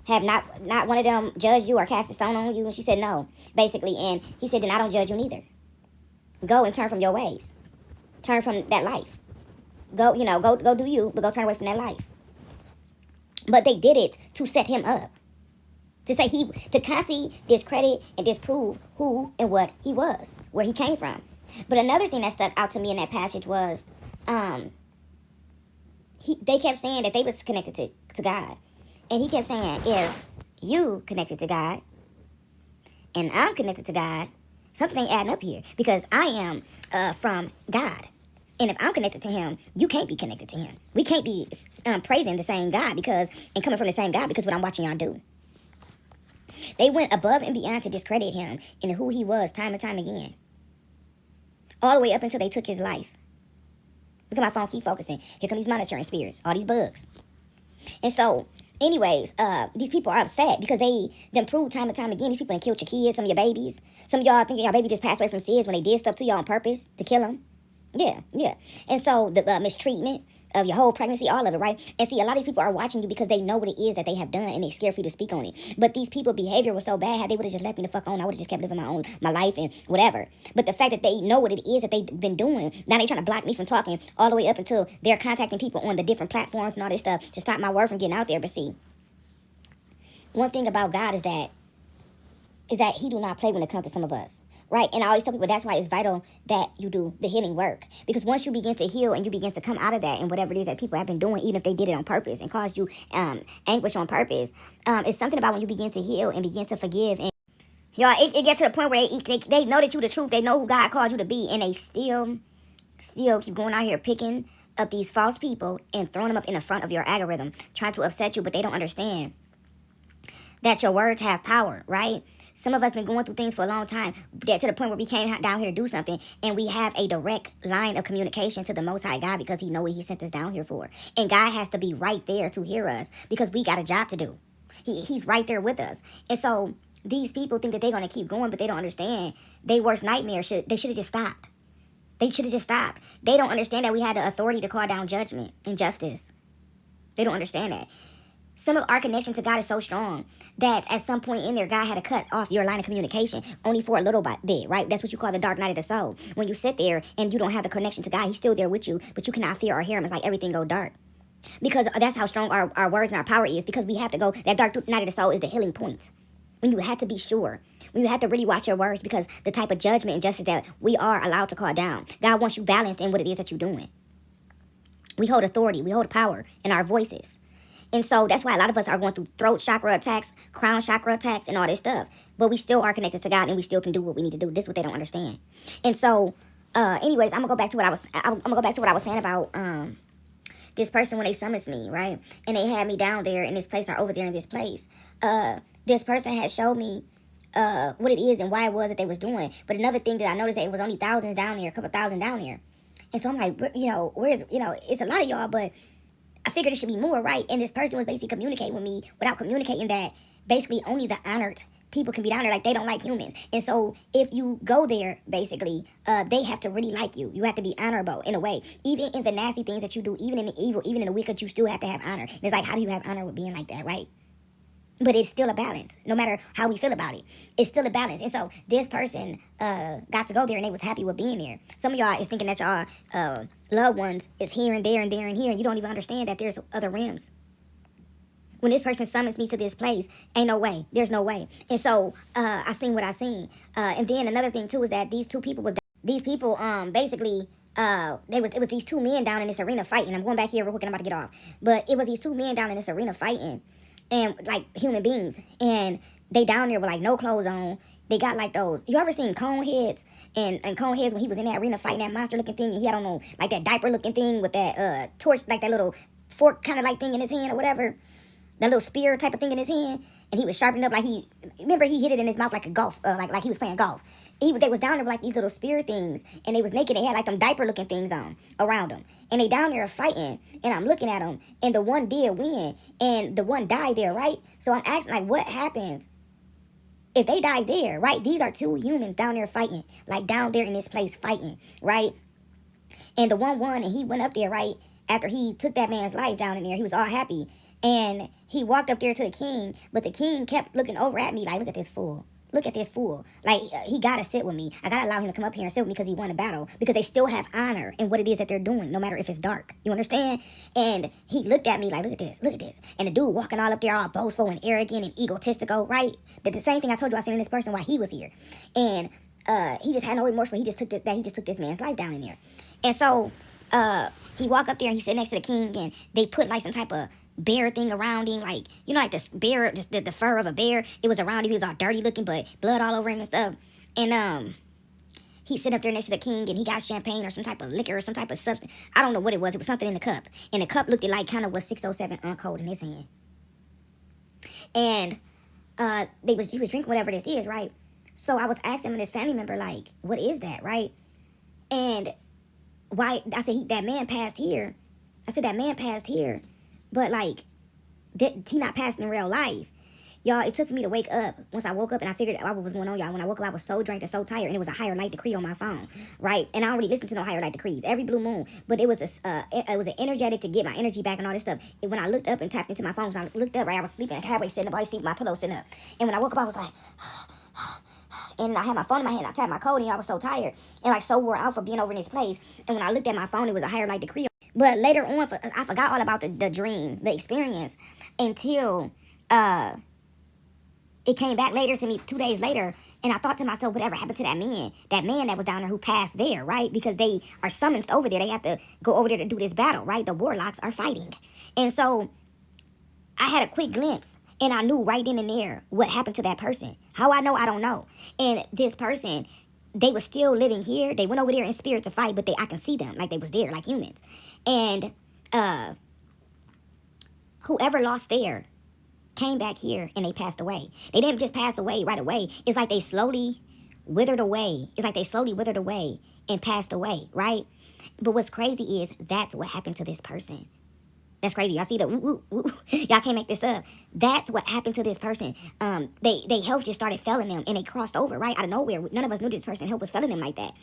have not one of them judged you or cast a stone on you? And she said, no, basically. And he said, then I don't judge you neither. Go and turn from your ways. Turn from that life. Go do you, but go turn away from that life. But they did it to set him up. To constantly discredit and disprove who and what he was, where he came from. But another thing that stuck out to me in that passage was, they kept saying that they was connected to God. And he kept saying, if you connected to God and I'm connected to God, something ain't adding up here. Because I am from God. And if I'm connected to him, you can't be connected to him. We can't be praising the same God and coming from the same God because what I'm watching y'all do. They went above and beyond to discredit him and who he was time and time again. All the way up until they took his life. Look at my phone, keep focusing. Here come these monitoring spirits, all these bugs. And so, anyways, these people are upset because they done proved time and time again. These people done killed your kids, some of your babies. Some of y'all think your baby just passed away from SIDS when they did stuff to y'all on purpose to kill them. Yeah. And so the mistreatment of your whole pregnancy, all of it, right? And see, a lot of these people are watching you because they know what it is that they have done and they're scared for you to speak on it. But these people's behavior was so bad, how they would have just left me the fuck on. I would have just kept living my life and whatever. But the fact that they know what it is that they've been doing, now they trying to block me from talking all the way up until they're contacting people on the different platforms and all this stuff to stop my word from getting out there. But see, one thing about God is that he do not play when it comes to some of us. Right? And I always tell people that's why it's vital that you do the healing work. Because once you begin to heal and you begin to come out of that and whatever it is that people have been doing, even if they did it on purpose and caused you anguish on purpose, it's something about when you begin to heal and begin to forgive. And y'all, it gets to the point where they know that you the truth. They know who God called you to be. And they still keep going out here picking up these false people and throwing them up in the front of your algorithm, trying to upset you. But they don't understand that your words have power, right? Some of us been going through things for a long time, to the point where we came down here to do something, and we have a direct line of communication to the Most High God because he know what he sent us down here for. And God has to be right there to hear us because we got a job to do. He's right there with us. And so these people think that they're going to keep going, but they don't understand. Their worst nightmare, they should have just stopped. They should have just stopped. They don't understand that we had the authority to call down judgment and justice. They don't understand that. Some of our connection to God is so strong that at some point in there, God had to cut off your line of communication only for a little bit, right? That's what you call the dark night of the soul. When you sit there and you don't have the connection to God, he's still there with you, but you cannot feel or hear him. It's like everything go dark. Because that's how strong our words and our power is, because we have to go, that dark night of the soul is the healing point. When you have to be sure, when you have to really watch your words, because the type of judgment and justice that we are allowed to call down, God wants you balanced in what it is that you're doing. We hold authority, we hold power in our voices. And so that's why a lot of us are going through throat chakra attacks, crown chakra attacks, and all this stuff. But we still are connected to God, and we still can do what we need to do. This is what they don't understand. And so, anyways, I'm gonna go back to what I was saying about this person when they summoned me, right? And they had me down there in this place or over there in this place. This person had showed me what it is and why it was that they was doing. But another thing that I noticed, that it was only thousands down there, a couple thousand down there. And so I'm like, where's, it's a lot of y'all, but I figured it should be more, right? And this person was basically communicating with me without communicating that basically only the honored people can be down there. Like, they don't like humans. And so if you go there, basically, they have to really like you. You have to be honorable in a way. Even in the nasty things that you do, even in the evil, even in the wicked, you still have to have honor. And it's like, how do you have honor with being like that, right? But it's still a balance. No matter how we feel about it, it's still a balance. And so this person got to go there and they was happy with being there. Some of y'all is thinking that y'all loved ones is here and there and there and here. You don't even understand that there's other realms. When this person summons me to this place, ain't no way. There's no way. And so I seen what I seen. And then another thing too is that these people basically it was these two men down in this arena fighting. I'm going back here real quick and I'm about to get off. But it was these two men down in this arena fighting. and like human beings, and they down there with like no clothes on. They got like those. You ever seen cone heads? And cone heads when he was in that arena fighting that monster looking thing, and he had on like that diaper looking thing with that torch, like that little fork kind of like thing in his hand or whatever, that little spear type of thing in his hand, and he was sharpened up like he remember he hit it in his mouth like a golf, like he was playing golf. They was down there with like these little spear things, and they was naked. They had like them diaper looking things on around them, and they down there fighting. And I'm looking at them, and the one did win, and the one died there, right? So I'm asking like, what happens if they die there, right? These are two humans down there fighting, like down there in this place fighting, right? And the one won, and he went up there, right? After he took that man's life down in there, he was all happy. And he walked up there to the king, but the king kept looking over at me like, look at this fool. Look at this fool. Like, he got to sit with me. I got to allow him to come up here and sit with me because he won a battle. Because they still have honor in what it is that they're doing, no matter if it's dark. You understand? And he looked at me like, look at this, look at this. And the dude walking all up there all boastful and arrogant and egotistical, right? The same thing I told you I seen in this person while he was here. And he just had no remorse, but he just took this man's life down in there. And so he walked up there and he sat next to the king, and they put like some type of bear thing around him, like, you know, like this bear, the fur of a bear. It was around him. He was all dirty looking, but blood all over him and stuff. And he sit up there next to the king, and he got champagne or some type of liquor or some type of substance. I don't know what it was. It was something in the cup, and the cup looked like kind of was 607 Uncold in his hand. And he was drinking whatever this is, right? So I was asking his family member, like, what is that, right? And why? I said, that man passed here. I said, that man passed here. But, like, he not passing in real life. Y'all, it took for me to wake up. Once I woke up and I figured out what was going on, y'all. When I woke up, I was so drained and so tired. And it was a higher light decree on my phone, right? And I don't really listen to no higher light decrees every blue moon. But it was an energetic to get my energy back and all this stuff. And when I looked up and tapped into my phone, so I looked up, right? I was sleeping. I halfway sitting up, I was sleeping, my pillow sitting up. And when I woke up, I was like... And I had my phone in my hand. I tapped my code, and I was so tired and like so wore out for being over in this place. And when I looked at my phone, it was a higher light decree. But later on, I forgot all about the dream, the experience, until it came back later to me 2 days later. And I thought to myself, whatever happened to that man that was down there who passed there, right? Because they are summoned over there. They have to go over there to do this battle, right? The warlocks are fighting. And so I had a quick glimpse. And I knew right then and there what happened to that person. How I know, I don't know. And this person, they were still living here. They went over there in spirit to fight, but I can see them like they was there, like humans. And whoever lost there came back here and they passed away. They didn't just pass away right away. It's like they slowly withered away. And passed away, right? But what's crazy is that's what happened to this person. That's crazy. Y'all see the woo, woo, woo. Y'all can't make this up. That's what happened to this person. They health just started failing them, and they crossed over right out of nowhere. None of us knew this person health was failing them like that.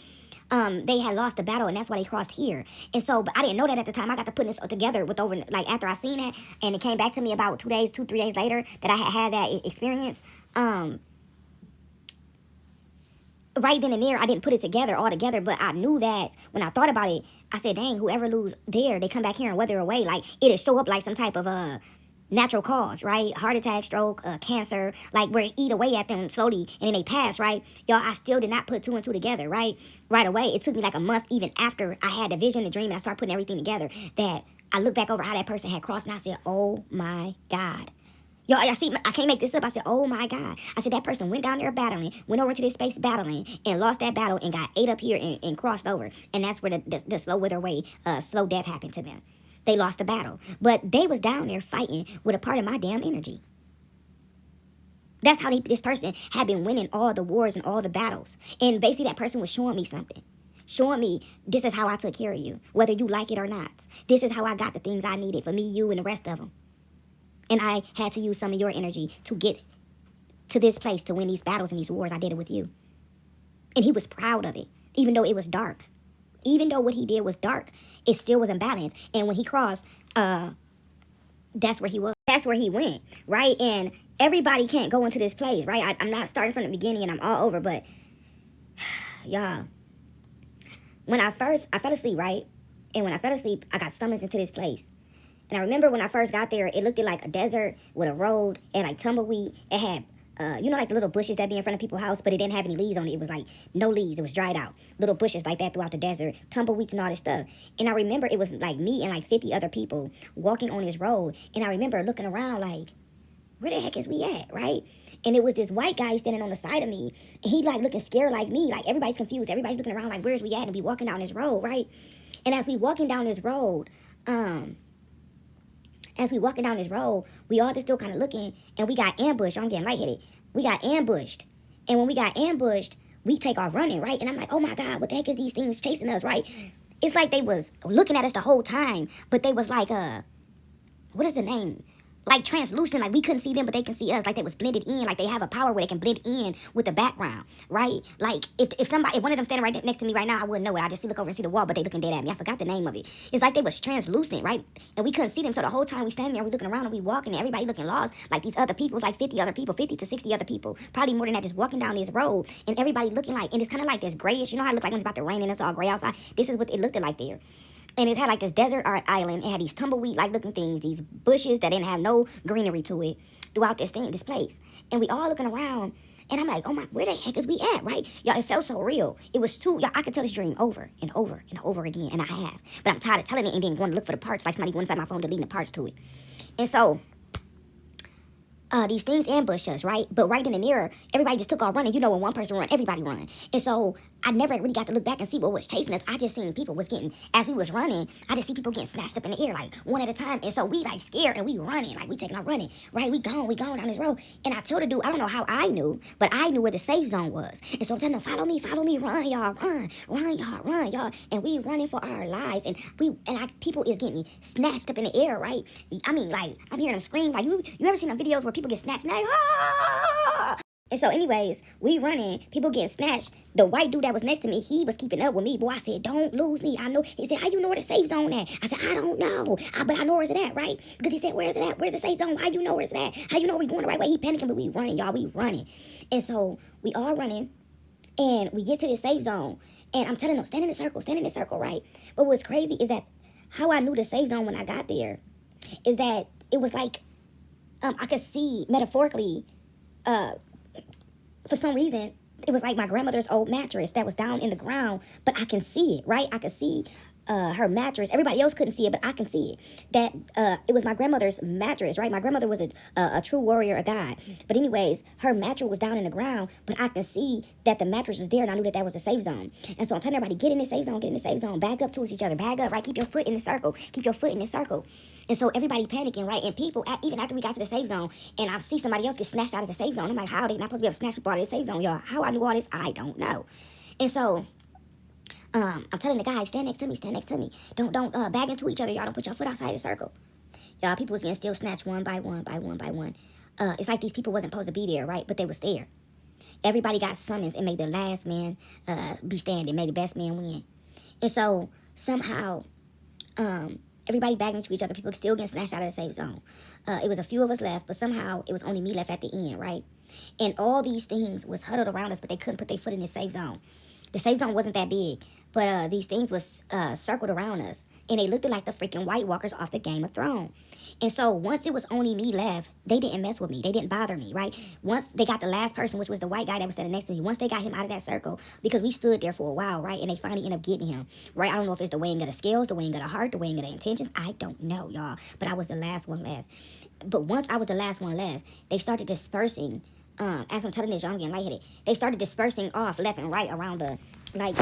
They had lost the battle, and that's why they crossed here. And so, but I didn't know that at the time. I got to put this together with over like after I seen that, and it came back to me about 3 days later that I had that experience. Right then and there, I didn't put it together all together, but I knew that when I thought about it, I said, dang, whoever lose there, they come back here and weather away. Like, it'll show up like some type of natural cause, right? Heart attack, stroke, cancer, like where it eat away at them slowly and then they pass, right? Y'all, I still did not put 2 and 2 together, right? Right away. It took me like a month even after I had the vision, the dream, and I started putting everything together that I looked back over how that person had crossed and I said, oh my God. Y'all see, I can't make this up. I said, oh my God. I said, that person went down there battling, went over to this space battling, and lost that battle and got ate up here and crossed over. And that's where the slow wither away, slow death happened to them. They lost the battle. But they was down there fighting with a part of my damn energy. That's how this person had been winning all the wars and all the battles. And basically that person was showing me something. Showing me, this is how I took care of you, whether you like it or not. This is how I got the things I needed for me, you, and the rest of them. And I had to use some of your energy to get to this place to win these battles and these wars. I did it with you. And he was proud of it, even though it was dark. Even though what he did was dark, it still was in balance. And when he crossed, that's where he was. That's where he went, right? And everybody can't go into this place, right? I'm not starting from the beginning and I'm all over, but y'all, when I fell asleep, right? And when I fell asleep, I got summoned into this place. And I remember when I first got there, it looked like a desert with a road and like tumbleweed. It had, like the little bushes that be in front of people's house, but it didn't have any leaves on it. It was like no leaves. It was dried out. Little bushes like that throughout the desert, tumbleweeds and all this stuff. And I remember it was like me and like 50 other people walking on this road. And I remember looking around like, where the heck is we at, right? And it was this white guy standing on the side of me, and he like looking scared like me, like everybody's confused, everybody's looking around like where's we at, and we walking down this road, right? And as we walking down this road, we all just still kind of looking, and we got ambushed. I'm getting lightheaded. We got ambushed, and when we got ambushed, we take off running, right? And I'm like, oh my God, what the heck is these things chasing us, right? It's like they was looking at us the whole time, but they was like, what is the name? Like translucent, like we couldn't see them, but they can see us. Like they was blended in, like they have a power where they can blend in with the background, right? Like if one of them standing right next to me right now, I wouldn't know it. I just look over and see the wall, but they looking dead at me. I forgot the name of it. It's like they was translucent, right? And we couldn't see them, so the whole time we standing there, we looking around and we walking, and everybody looking lost. Like these other people, it's like 50 other people, 50 to 60 other people, probably more than that, just walking down this road, and everybody looking like, and it's kind of like this grayish. You know how it look like when it's about to rain and it's all gray outside? This is what it looked like there. And it had like this desert art island. It had these tumbleweed like looking things, these bushes that didn't have no greenery to it throughout this place. And we all looking around, and I'm like, oh my, where the heck is we at, right? Y'all, it felt so real. It was too, y'all, I could tell this dream over and over and over again, and I have. But I'm tired of telling it and then going to look for the parts, like somebody going inside my phone deleting the parts to it. And so these things ambush us, right? But right in the mirror, everybody just took off running. You know, when one person run, everybody run. And so I never really got to look back and see what was chasing us. I just seen people was getting, as we was running, I just see people getting snatched up in the air, like one at a time. And so we like scared and we running, like we taking off running, right? We going down this road. And I told the dude, I don't know how I knew, but I knew where the safe zone was. And so I'm telling them, follow me, run, y'all, run, y'all. And we running for our lives. And people is getting snatched up in the air, right? I mean, like, I'm hearing them scream. Like, you ever seen the videos where people get snatched and like, ah! And so anyways, we running, people getting snatched. The white dude that was next to me, he was keeping up with me. Boy, I said, don't lose me. I know. He said, how you know where the safe zone at? I said, I don't know. But I know where's it at, right? Because he said, where's it at? Where's the safe zone? How you know where's it at? How you know we going the right way? He panicking, but we running, y'all. We running. And so we all running, and we get to the safe zone. And I'm telling them, stand in the circle, right? But what's crazy is that how I knew the safe zone when I got there is that it was like I could see metaphorically, for some reason, it was like my grandmother's old mattress that was down in the ground, but I can see it, right? I could see her mattress. Everybody else couldn't see it, but I can see it. That it was my grandmother's mattress, right? My grandmother was a true warrior, a god. But anyways, her mattress was down in the ground, but I can see that the mattress was there, and I knew that that was a safe zone. And so I'm telling everybody, get in the safe zone, back up towards each other, back up, right? Keep your foot in the circle, And so everybody panicking, right? And people, even after we got to the safe zone, and I see somebody else get snatched out of the safe zone, I'm like, how are they not supposed to be able to snatch people out of the safe zone, y'all? How I knew all this, I don't know. And so I'm telling the guy, stand next to me. Don't bag into each other, y'all. Don't put your foot outside the circle. Y'all, people was getting still snatched one by one. It's like these people wasn't supposed to be there, right? But they was there. Everybody got summons and made the last man be standing, made the best man win. And so somehow, everybody bagging into each other, people still getting snatched out of the safe zone. It was a few of us left, but somehow it was only me left at the end, right? And all these things was huddled around us, but they couldn't put their foot in the safe zone. The safe zone wasn't that big, but these things was circled around us, and they looked like the freaking White Walkers off the Game of Thrones. And so once it was only me left, they didn't mess with me. They didn't bother me, right? Once they got the last person, which was the white guy that was standing next to me, once they got him out of that circle, because we stood there for a while, right? And they finally ended up getting him, right? I don't know if it's the weighing of the scales, the weighing of the heart, the weighing of the intentions. I don't know, y'all. But I was the last one left. But once I was the last one left, they started dispersing. As I'm telling this, y'all, I'm getting lightheaded. They started dispersing off left and right around the, like,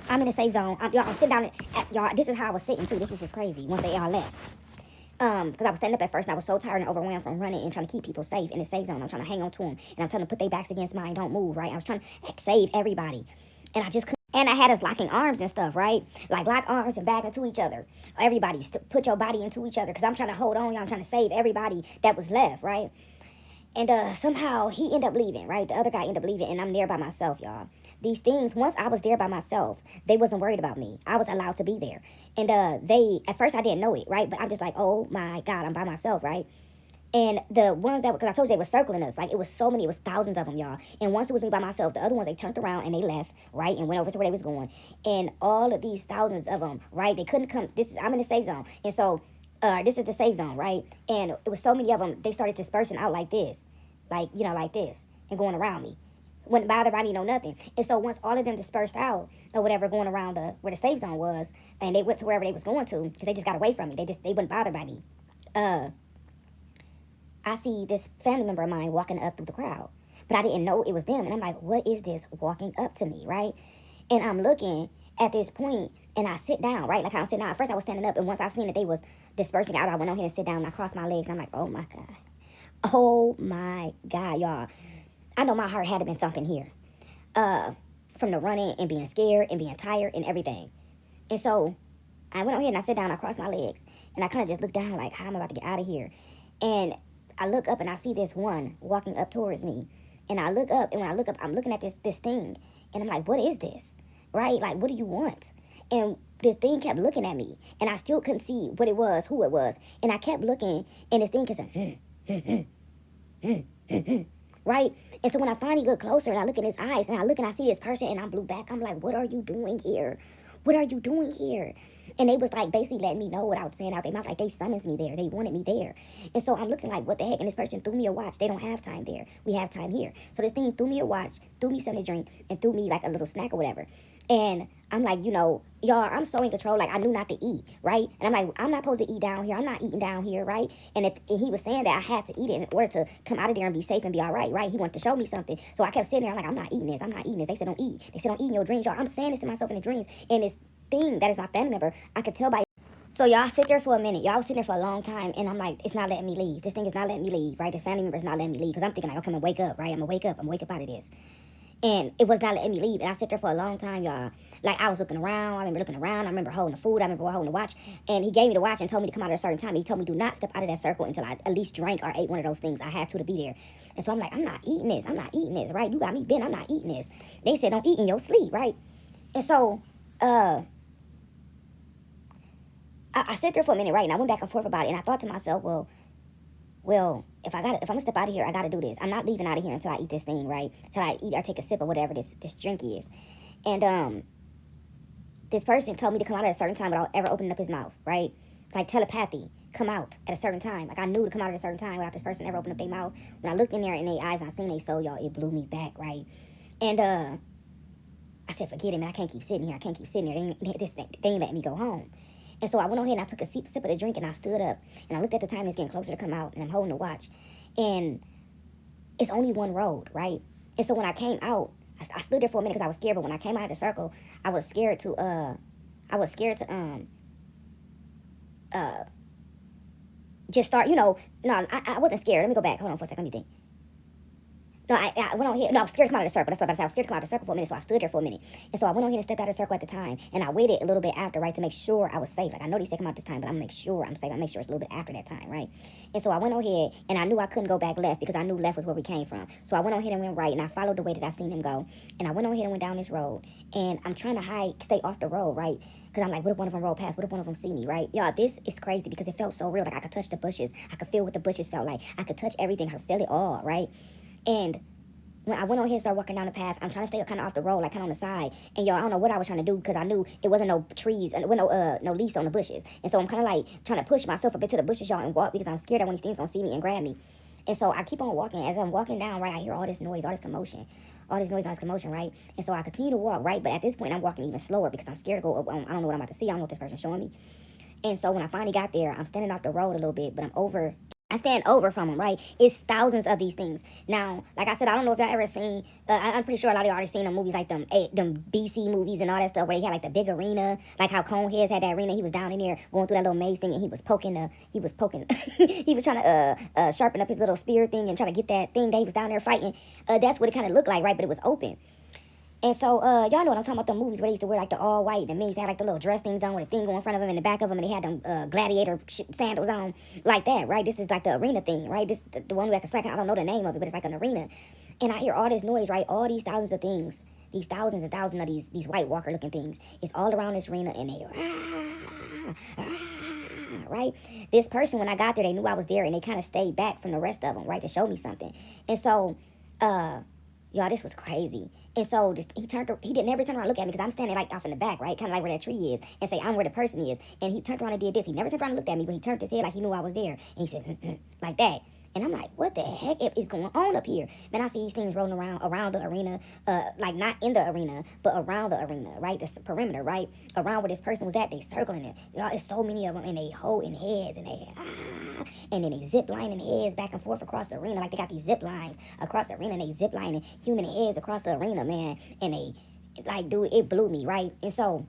I'm in the safe zone. I'm sitting down, y'all, this is how I was sitting, too. This was crazy once they all left. Because I was standing up at first, and I was so tired and overwhelmed from running and trying to keep people safe in the safe zone. I'm trying to hang on to them, and I'm trying to put their backs against mine, don't move, right? I was trying to save everybody, and I just couldn't. And I had us locking arms and stuff, right? Like, lock arms and back into each other. Everybody, put your body into each other, because I'm trying to hold on, y'all. I'm trying to save everybody that was left, right? And somehow he ended up leaving, right? The other guy ended up leaving, and I'm there by myself, y'all. These things, once I was there by myself, they wasn't worried about me. I was allowed to be there. And at first I didn't know it, right? But I'm just like, oh my God, I'm by myself, right? And the ones that, because I told you they were circling us, like it was so many, it was thousands of them, y'all. And once it was me by myself, the other ones, they turned around and they left, right? And went over to where they was going. And all of these thousands of them, right? They couldn't come, I'm in the safe zone. And so, this is the safe zone, right? And it was so many of them, they started dispersing out like this. Like, you know, like this. And going around me. Wouldn't bother by me, no nothing. And so once all of them dispersed out, or whatever, going around where the safe zone was, and they went to wherever they was going to, because they just got away from me. They wouldn't bother by me. I see this family member of mine walking up through the crowd. But I didn't know it was them. And I'm like, what is this walking up to me, right? And I'm looking at this point and I sit down, right? Like how I'm sitting down. At first I was standing up, and once I seen that they was dispersing out, I went on here and sit down and I crossed my legs and I'm like, oh my God. Oh my God, y'all. I know my heart had been thumping here. From the running and being scared and being tired and everything. And so I went on here and I sat down, I crossed my legs, and I kind of just looked down like, how am I about to get out of here? And I look up and I see this one walking up towards me. And I look up, and when I look up, I'm looking at this thing. And I'm like, what is this? Right? Like, what do you want? And this thing kept looking at me. And I still couldn't see what it was, who it was. And I kept looking, and this thing kept saying, right? And so when I finally look closer and I look in his eyes and I look and I see this person and I'm blue back, I'm like, what are you doing here? What are you doing here? And they was like basically letting me know what I was saying out their mouth. Like they summons me there. They wanted me there. And so I'm looking like, what the heck? And this person threw me a watch. They don't have time there. We have time here. So this thing threw me a watch, threw me something to drink, and threw me like a little snack or whatever. And I'm like, you know, y'all, I'm so in control. Like, I knew not to eat, right? And I'm like, I'm not supposed to eat down here. I'm not eating down here, right? And he was saying that I had to eat it in order to come out of there and be safe and be all right, right? He wanted to show me something. So I kept sitting there. I'm like, I'm not eating this. I'm not eating this. They said, don't eat. They said, don't eat in your dreams, y'all. I'm saying this to myself in the dreams. And this thing that is my family member, I could tell by... So y'all sit there for a minute. Y'all was sitting there for a long time, and I'm like, it's not letting me leave. This thing is not letting me leave, right? This family member is not letting me leave. Because I'm thinking, like, okay, I'm going to wake up, right? I'm going to wake up. I'm going to wake up out of this. And it was not letting me leave. And I sit there for a long time, y'all. Like, I was looking around. I remember looking around. I remember holding the food. I remember holding the watch. And he gave me the watch and told me to come out at a certain time. He told me, do not step out of that circle until I at least drank or ate one of those things. I had to be there. And so I'm like, I'm not eating this. I'm not eating this, right? You got me bent. I'm not eating this. They said, don't eat in your sleep, right? And so, I sat there for a minute, right? And I went back and forth about it. And I thought to myself, well, if I'm gonna step out of here, I gotta do this. I'm not leaving out of here until I eat this thing, right? Until I eat or take a sip of whatever this drink is. And this person told me to come out at a certain time without ever opening up his mouth, right? Like telepathy, come out at a certain time. Like I knew to come out at a certain time without this person ever opening up their mouth. When I looked in there in their eyes and I seen their soul, y'all, it blew me back, right? And I said, forget it, man. I can't keep sitting here. I can't keep sitting here. They ain't letting me go home. And so I went on here and I took a sip of the drink and I stood up and I looked at the time. It's getting closer to come out and I'm holding the watch. And it's only one road, right? And so when I came out, I stood there for a minute because I was scared. But when I came out of the circle, I was scared to just start, you know, no, I wasn't scared. Let me go back. Hold on for a second. Let me think. No, I went on here. No, I was scared to come out of the circle. That's what I was saying. I was scared to come out of the circle for a minute, so I stood there for a minute. And so I went on here and stepped out of the circle at the time. And I waited a little bit after, right, to make sure I was safe. Like, I know they said come out this time, but I'm going to make sure I'm safe. I make sure it's a little bit after that time, right? And so I went on here, and I knew I couldn't go back left because I knew left was where we came from. So I went on here and went right, and I followed the way that I seen them go. And I went on here and went down this road. And I'm trying to stay off the road, right? Because I'm like, what if one of them roll past? What if one of them see me, right? Y'all, this is crazy because it felt so real. Like, I could touch the bushes. I could feel what the bushes felt like. I could touch everything. I could feel it all, right? And when I went on here and started walking down the path, I'm trying to stay kind of off the road, like kind of on the side. And y'all, I don't know what I was trying to do because I knew it wasn't no trees and no leaves on the bushes. And so I'm kind of like trying to push myself up into the bushes, y'all, and walk because I'm scared that one of these things gonna see me and grab me. And so I keep on walking. As I'm walking down, right, I hear all this noise, all this commotion, right? And so I continue to walk, right? But at this point, I'm walking even slower because I'm scared to go up. I don't know what I'm about to see. I don't know what this person's showing me. And so when I finally got there, I'm standing off the road a little bit, but I stand over from them, right? It's thousands of these things. Now, like I said, I don't know if y'all ever seen, I'm pretty sure a lot of y'all already seen them movies like them BC movies and all that stuff where they had like the big arena, like how Coneheads had that arena. He was down in there going through that little maze thing and he was he was trying to sharpen up his little spear thing and try to get that thing that he was down there fighting. That's what it kind of looked like, right? But it was open. And so, y'all know what I'm talking about, the movies where they used to wear, like, the all-white, the men used to have, like, the little dress things on with a thing going in front of them in the back of them, and they had them gladiator sandals on, like that, right? This is, like, the arena thing, right? This is the one we expect. I don't know the name of it, but it's like an arena. And I hear all this noise, right? All these thousands of things, these thousands and thousands of these White Walker-looking things. It's all around this arena, and they, right? This person, when I got there, they knew I was there, and they kind of stayed back from the rest of them, right, to show me something. And so, y'all, this was crazy. And so he didn't never turn around and look at me because I'm standing like off in the back, right? Kind of like where that tree is and say, I'm where the person is. And he turned around and did this. He never turned around and looked at me, but he turned his head like he knew I was there. And he said, like that. And I'm like, what the heck is going on up here? Man, I see these things rolling around the arena, like not in the arena, but around the arena, right? This perimeter, right? Around where this person was at, they circling it. Y'all, it's so many of them, and they holding heads, and they, And then they zip lining heads back and forth across the arena. Like they got these zip lines across the arena and they zip lining human heads across the arena, man. And they, like, dude, it blew me, right? And so,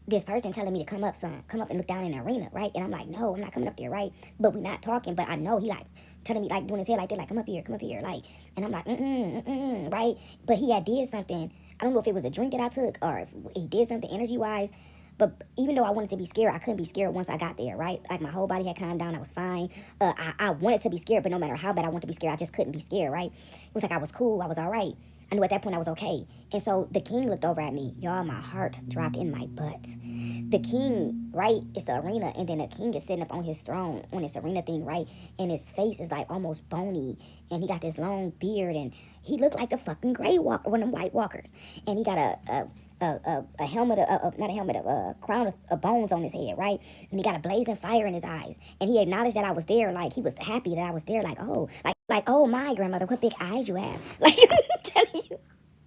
this person telling me to come up and look down in the arena, right? And I'm like, no, I'm not coming up there, right? But we not talking, but I know he like telling me, like, doing his head like that, like, come up here, like, and I'm like, right? But he had did something. I don't know if it was a drink that I took or if he did something energy-wise, but even though I wanted to be scared, I couldn't be scared once I got there, right? Like, my whole body had calmed down. I was fine. I wanted to be scared, but no matter how bad I wanted to be scared, I just couldn't be scared, right? It was like I was cool. I was all right. I knew at that point I was okay. And so the king looked over at me. Y'all, my heart dropped in my butt. The king, right, is the arena, and then the king is sitting up on his throne, on this arena thing, right? And his face is like almost bony, and he got this long beard, and he looked like the fucking Grey Walker, one of them White Walkers. And he got a helmet, not a helmet, a crown of bones on his head, right? And he got a blazing fire in his eyes. And he acknowledged that I was there, like he was happy that I was there, like, oh, oh my grandmother, what big eyes you have. Like, I'm telling you.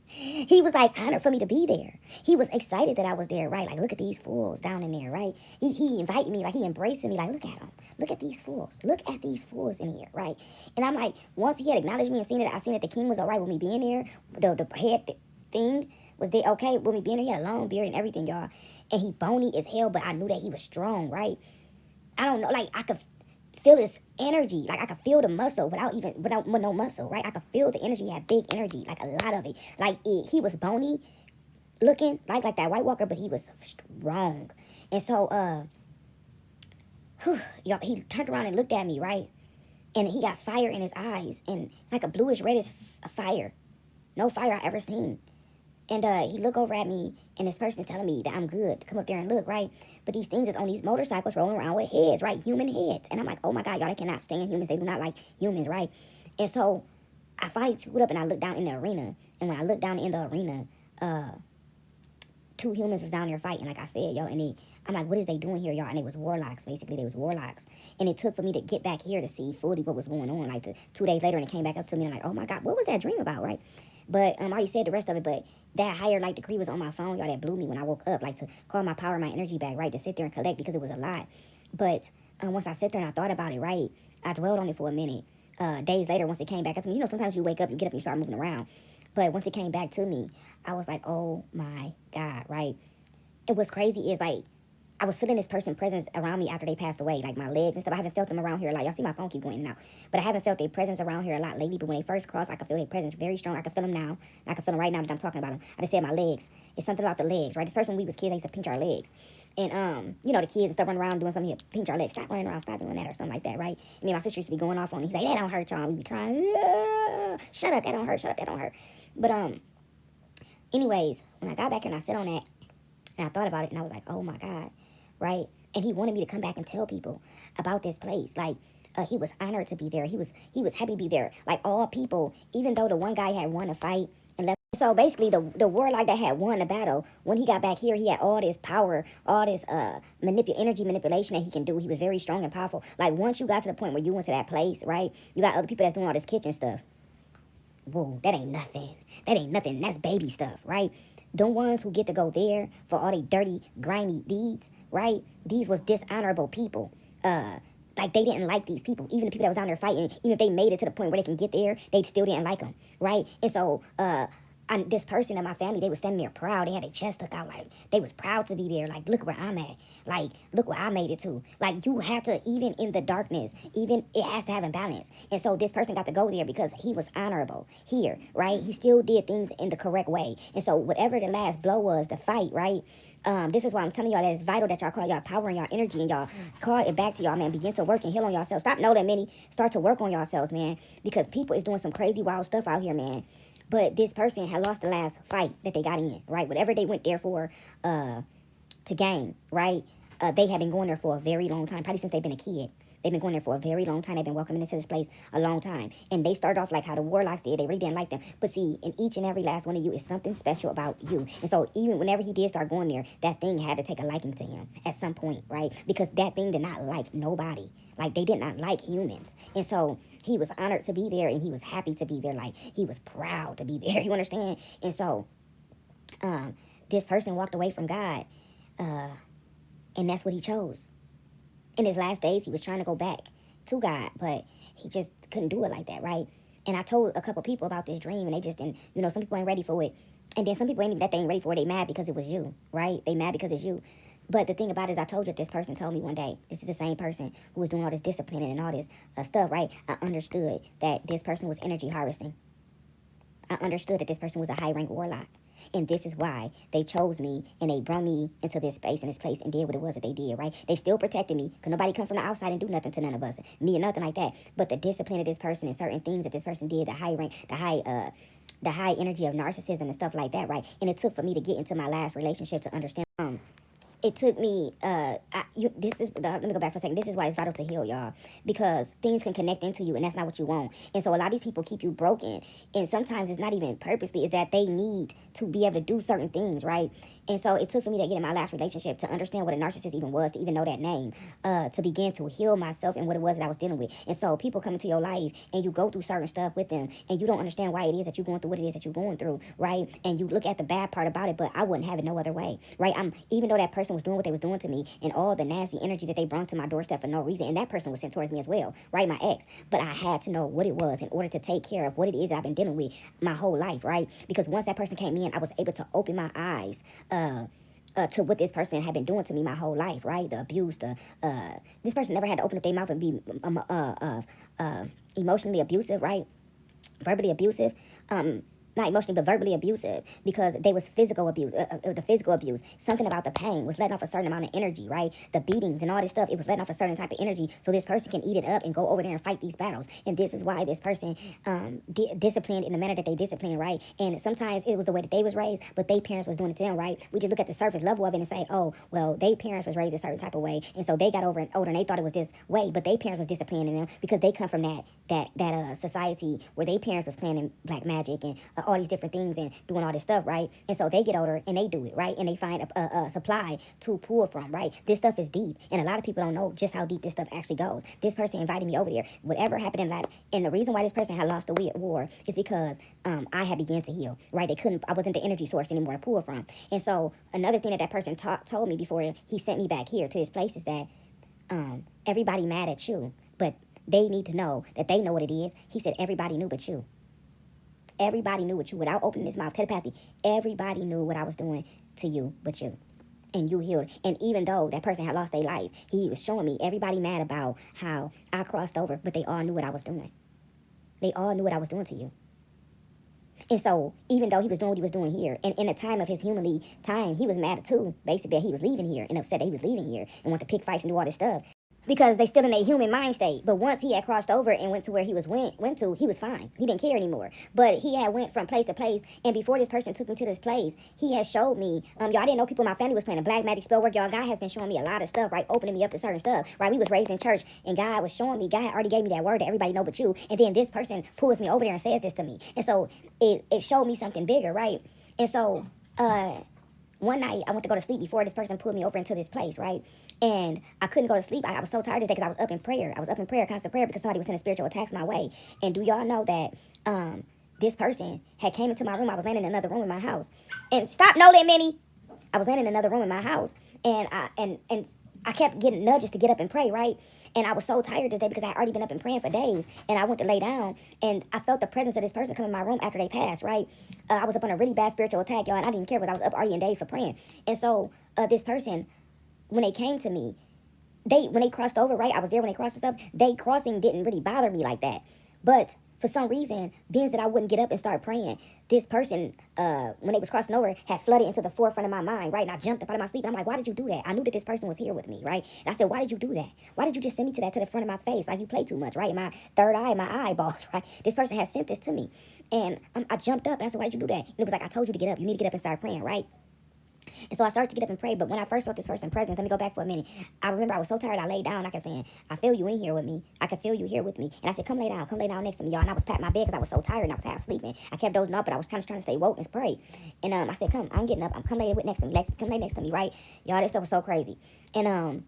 He was like honored for me to be there. He was excited that I was there, right? Like, look at these fools down in there, right? He invited me, like he embracing me, like, look at them. Look at these fools. Look at these fools in here, right? And I'm like, once he had acknowledged me and seen that, I seen that the king was all right with me being there. The head thing was there okay with me being there. He had a long beard and everything, y'all. And he bony as hell, but I knew that he was strong, right? I don't know, like, I could feel his energy. Like, I could feel the muscle without no muscle, right? I could feel the energy. He had big energy, like a lot of it. Like, he was bony looking, like that White Walker, but he was strong. And so, y'all, he turned around and looked at me, right? And he got fire in his eyes, and it's like a bluish reddish fire. No fire I ever seen. And he looked over at me, and this person is telling me that I'm good to come up there and look, right? But these things is on these motorcycles rolling around with heads, right? Human heads. And I'm like, oh my God, y'all, they cannot stand humans. They do not like humans, right? And so I finally stood up and I looked down in the arena. And when I looked down in the arena, two humans was down there fighting, like I said, yo. And I'm like, what is they doing here, y'all? And it was warlocks, basically. They was warlocks. And it took for me to get back here to see fully what was going on. Like, 2 days later, and it came back up to me, and I'm like, oh my God, what was that dream about, right? But I already said the rest of it, but that higher light decree was on my phone, y'all, that blew me when I woke up, like, to call my power, my energy back, right, to sit there and collect, because it was a lot. But once I sat there and I thought about it, right, I dwelled on it for a minute. Days later, once it came back up to me, you know, sometimes you wake up, you get up, you start moving around. But once it came back to me, I was like, oh my God, right? And what's crazy is, like, I was feeling this person's presence around me after they passed away, like my legs and stuff. I haven't felt them around here a lot. Y'all see my phone keep going in and out. But I haven't felt their presence around here a lot lately. But when they first crossed, I could feel their presence very strong. I could feel them now. I could feel them right now that I'm talking about them. I just said my legs. It's something about the legs, right? This person, when we was kids, they used to pinch our legs. And, you know, the kids and stuff running around doing something, pinch our legs. Stop running around, stop doing that or something like that, right? And me and my sister used to be going off on it. He's like, that don't hurt, y'all. We be crying. Shut up, that don't hurt, shut up, that don't hurt. But, anyways, when I got back here and I sat on that, and I thought about it, and I was like, oh my God, right? And he wanted me to come back and tell people about this place. Like, he was honored to be there. He was happy to be there. Like, all people, even though the one guy had won a fight and left. So basically, the warlock that had won the battle, when he got back here, he had all this power, all this energy manipulation that he can do. He was very strong and powerful. Like, once you got to the point where you went to that place, right? You got other people that's doing all this kitchen stuff. Whoa, that ain't nothing. That ain't nothing. That's baby stuff, right? The ones who get to go there for all they dirty, grimy deeds, right? These was dishonorable people. Like, they didn't like these people. Even the people that was down there fighting, even if they made it to the point where they can get there, they still didn't like them, right? And so, this person in my family, they was standing there proud. They had their chest stuck out, like, they was proud to be there. Like, look where I'm at. Like, look where I made it to. Like, you have to, even in the darkness, even, it has to have a balance. And so this person got to go there because he was honorable here, right? He still did things in the correct way. And so whatever the last blow was, the fight, right? This is why I'm telling y'all that it's vital that y'all call y'all power and y'all energy, and y'all call it back to y'all, man. Begin to work and heal on yourselves. Stop know that many. Start to work on yourselves, man. Because people is doing some crazy, wild stuff out here, man. But this person had lost the last fight that they got in, right? Whatever they went there for to gain, right? They had been going there for a very long time, probably since they've been a kid. They've been going there for a very long time. They've been welcoming into this place a long time. And they started off like how the warlocks did. They really didn't like them. But see, in each and every last one of you is something special about you. And so even whenever he did start going there, that thing had to take a liking to him at some point, right? Because that thing did not like nobody. Like, they did not like humans. And so he was honored to be there, and he was happy to be there. Like, he was proud to be there. You understand? And so this person walked away from God, and that's what he chose. in his last days, he was trying to go back to God, but he just couldn't do it like that, right? And I told a couple people about this dream, and they just didn't, some people ain't ready for it. And then some people ain't even that they ain't ready for it. They mad because it was you, right? They mad because it's you. But the thing about it is, I told you what this person told me one day. This is the same person who was doing all this disciplining and all this stuff, right? I understood that this person was energy harvesting. I understood that this person was a high-rank warlock. And this is why they chose me and they brought me into this space and this place and did what it was that they did, right? They still protected me because nobody come from the outside and do nothing to none of us, me or nothing like that. But the discipline of this person and certain things that this person did, the high energy of narcissism and stuff like that, right? And it took for me to get into my last relationship to understand. It took me, let me go back for a second. This is why it's vital to heal, y'all, because things can connect into you, and that's not what you want. And so a lot of these people keep you broken, and sometimes it's not even purposely, it's that they need to be able to do certain things, right? And so it took for me to get in my last relationship to understand what a narcissist even was, to even know that name, to begin to heal myself and what it was that I was dealing with. And so people come into your life, and you go through certain stuff with them, and you don't understand why it is that you're going through what it is that you're going through, right? And you look at the bad part about it, but I wouldn't have it no other way, right? Even though that person was doing what they was doing to me and all the nasty energy that they brought to my doorstep for no reason, and that person was sent towards me as well, right? My ex. But I had to know what it was in order to take care of what it is I've been dealing with my whole life, right? Because once that person came in, I was able to open my eyes to what this person had been doing to me my whole life, right? The abuse, this person never had to open up their mouth and be emotionally abusive, right? Verbally abusive. Not emotionally, but verbally abusive, because they was physical abuse, the physical abuse. Something about the pain was letting off a certain amount of energy, right? The beatings and all this stuff, it was letting off a certain type of energy, so this person can eat it up and go over there and fight these battles. And this is why this person disciplined in the manner that they disciplined, right? And sometimes it was the way that they was raised, but their parents was doing it to them, right? We just look at the surface level of it and say, oh, well, their parents was raised a certain type of way, and so they got over and older and they thought it was this way, but their parents was disciplining them because they come from that society where their parents was playing in black magic and all these different things and doing all this stuff, right? And so they get older and they do it, right? And they find a supply to pull from, right? This stuff is deep, and a lot of people don't know just how deep this stuff actually goes. This person invited me over there. Whatever happened in life, and the reason why this person had lost the war is because I had began to heal, right? I wasn't the energy source anymore to pull from. And so another thing that person told me before he sent me back here to this place is that everybody mad at you, but they need to know that they know what it is. He said everybody knew but you. Everybody knew what you, without opening his mouth, telepathy, everybody knew what I was doing to you but you. And you healed. And even though that person had lost their life, he was showing me everybody mad about how I crossed over, but they all knew what I was doing. They all knew what I was doing to you. And so, even though he was doing what he was doing here, and in the time of his humanly time, he was mad too, basically, that he was leaving here, and upset that he was leaving here, and wanted to pick fights and do all this stuff. Because they still in a human mind state. But once he had crossed over and went to where he went to, he was fine. He didn't care anymore. But he had went from place to place. And before this person took me to this place, he had showed me, y'all, I didn't know people in my family was playing a black magic spell work. Y'all, God has been showing me a lot of stuff, right? Opening me up to certain stuff, right? We was raised in church, and God was showing me, God had already gave me that word that everybody know but you. And then this person pulls me over there and says this to me. And so it showed me something bigger, right? And so, one night, I went to go to sleep before this person pulled me over into this place, right? And I couldn't go to sleep. I was so tired this day because I was up in prayer. I was up in prayer, constant prayer, because somebody was sending spiritual attacks my way. And do y'all know that this person had came into my room? I was laying in another room in my house. And stop, Nola and Minnie. I was laying in another room in my house. And I kept getting nudges to get up and pray, right? And I was so tired this day because I had already been up and praying for days. And I went to lay down, and I felt the presence of this person come in my room after they passed, right? I was up on a really bad spiritual attack, y'all, and I didn't care because I was up already in days for praying. And so this person, when they came to me, when they crossed over, right? I was there when they crossed and stuff. They crossing didn't really bother me like that. But for some reason, being that I wouldn't get up and start praying, this person, when they was crossing over, had flooded into the forefront of my mind, right? And I jumped up out of my sleep, and I'm like, why did you do that? I knew that this person was here with me, right? And I said, why did you do that? Why did you just send me to the front of my face? Like, you play too much, right? My third eye, my eyeballs, right? This person had sent this to me. And I jumped up, and I said, why did you do that? And it was like, I told you to get up. You need to get up and start praying, right? And so I started to get up and pray, but when I first felt this person's presence, let me go back for a minute. I remember I was so tired, I laid down, like I said, I feel you in here with me. I can feel you here with me. And I said, come lay down next to me, y'all. And I was patting my bed because I was so tired and I was half sleeping. I kept dozing up, but I was kind of trying to stay woke and pray. And I said, come, I'm getting up. Come lay next to me. Come lay next to me, right? Y'all, this stuff was so crazy. And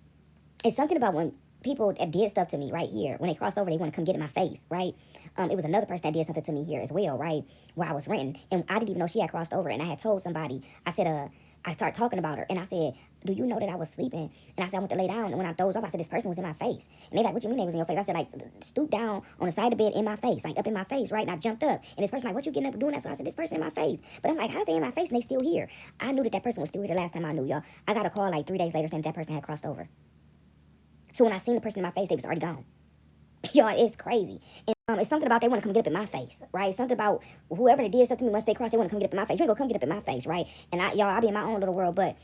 it's something about when people that did stuff to me right here, when they cross over, they want to come get in my face, right? It was another person that did something to me here as well, right? Where I was renting. And I didn't even know she had crossed over. And I had told somebody, I said, I started talking about her, and I said, do you know that I was sleeping? And I said, I went to lay down. And when I dozed off, I said, this person was in my face. And they like, what you mean they was in your face? I said, like, stoop down on the side of the bed in my face, like up in my face, right? And I jumped up. And this person like, what you getting up doing that? So I said, this person in my face. But I'm like, how's they in my face and they still here? I knew that that person was still here the last time I knew, y'all. I got a call like 3 days later saying that person had crossed over. So when I seen the person in my face, they was already gone. Y'all, it's crazy. And it's something about they want to come get up in my face, right? Something about whoever they did stuff to me once they cross, they want to come get up in my face. You ain't gonna come get up in my face, right? And I'll be in my own little world, but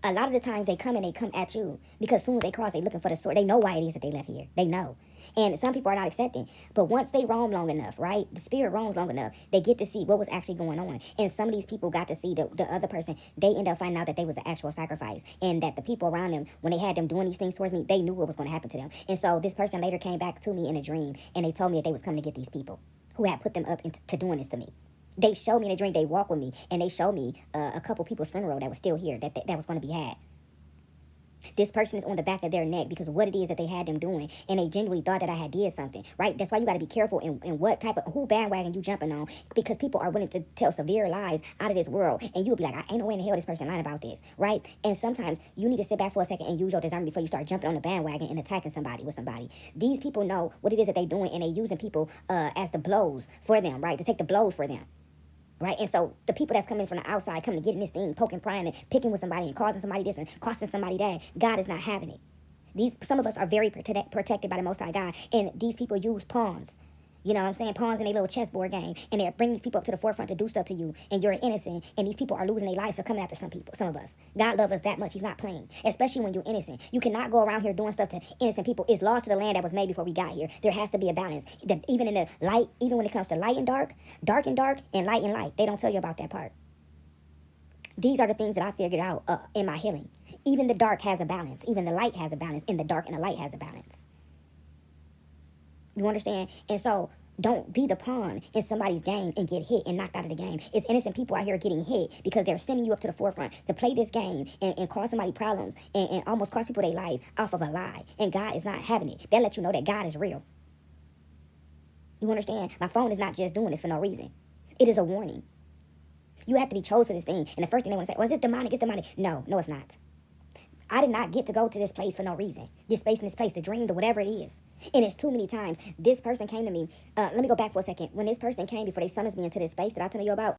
a lot of the times they come and they come at you because as soon as they cross, they looking for the sword. They know why it is that they left here. They know. And some people are not accepting. But once they roam long enough, right? The spirit roams long enough, they get to see what was actually going on. And some of these people got to see the other person. They end up finding out that they was an actual sacrifice. And that the people around them, when they had them doing these things towards me, they knew what was going to happen to them. And so this person later came back to me in a dream. And they told me that they was coming to get these people who had put them up into doing this to me. They showed me in a dream, they walked with me. And they showed me a couple people's funeral that was still here, that was going to be had. This person is on the back of their neck because of what it is that they had them doing. And they genuinely thought that I had did something, right? That's why you got to be careful in what type of, who bandwagon you jumping on. Because people are willing to tell severe lies out of this world. And you'll be like, I ain't no way in the hell this person lying about this, right? And sometimes you need to sit back for a second and use your discernment before you start jumping on the bandwagon and attacking somebody with somebody. These people know what it is that they're doing, and they're using people as the blows for them, right? To take the blows for them. Right? And so the people that's coming from the outside, coming to get in this thing, poking, prying, and picking with somebody and causing somebody this and costing somebody that, God is not having it. Some of us are very protected by the Most High God, and these people use pawns. You know what I'm saying? Pawns in a little chessboard game, and they're bringing these people up to the forefront to do stuff to you, and you're innocent, and these people are losing their lives for coming after some of us. God loves us that much. He's not playing, especially when you're innocent. You cannot go around here doing stuff to innocent people. It's laws to the land that was made before we got here. There has to be a balance. Even in the light, even when it comes to light and dark, dark and dark, and light, they don't tell you about that part. These are the things that I figured out in my healing. Even the dark has a balance. Even the light has a balance, and the dark and the light has a balance. You understand? And so don't be the pawn in somebody's game and get hit and knocked out of the game. It's innocent people out here getting hit because they're sending you up to the forefront to play this game and cause somebody problems and almost cost people their life off of a lie. And God is not having it. They'll let you know that God is real. You understand? My phone is not just doing this for no reason. It is a warning. You have to be chosen for this thing. And the first thing they want to say, well, is it demonic? It's demonic. No, it's not. I did not get to go to this place for no reason. This space and this place, the dream, the whatever it is. And it's too many times. This person came to me. Let me go back for a second. When this person came before they summoned me into this space that I tell you about,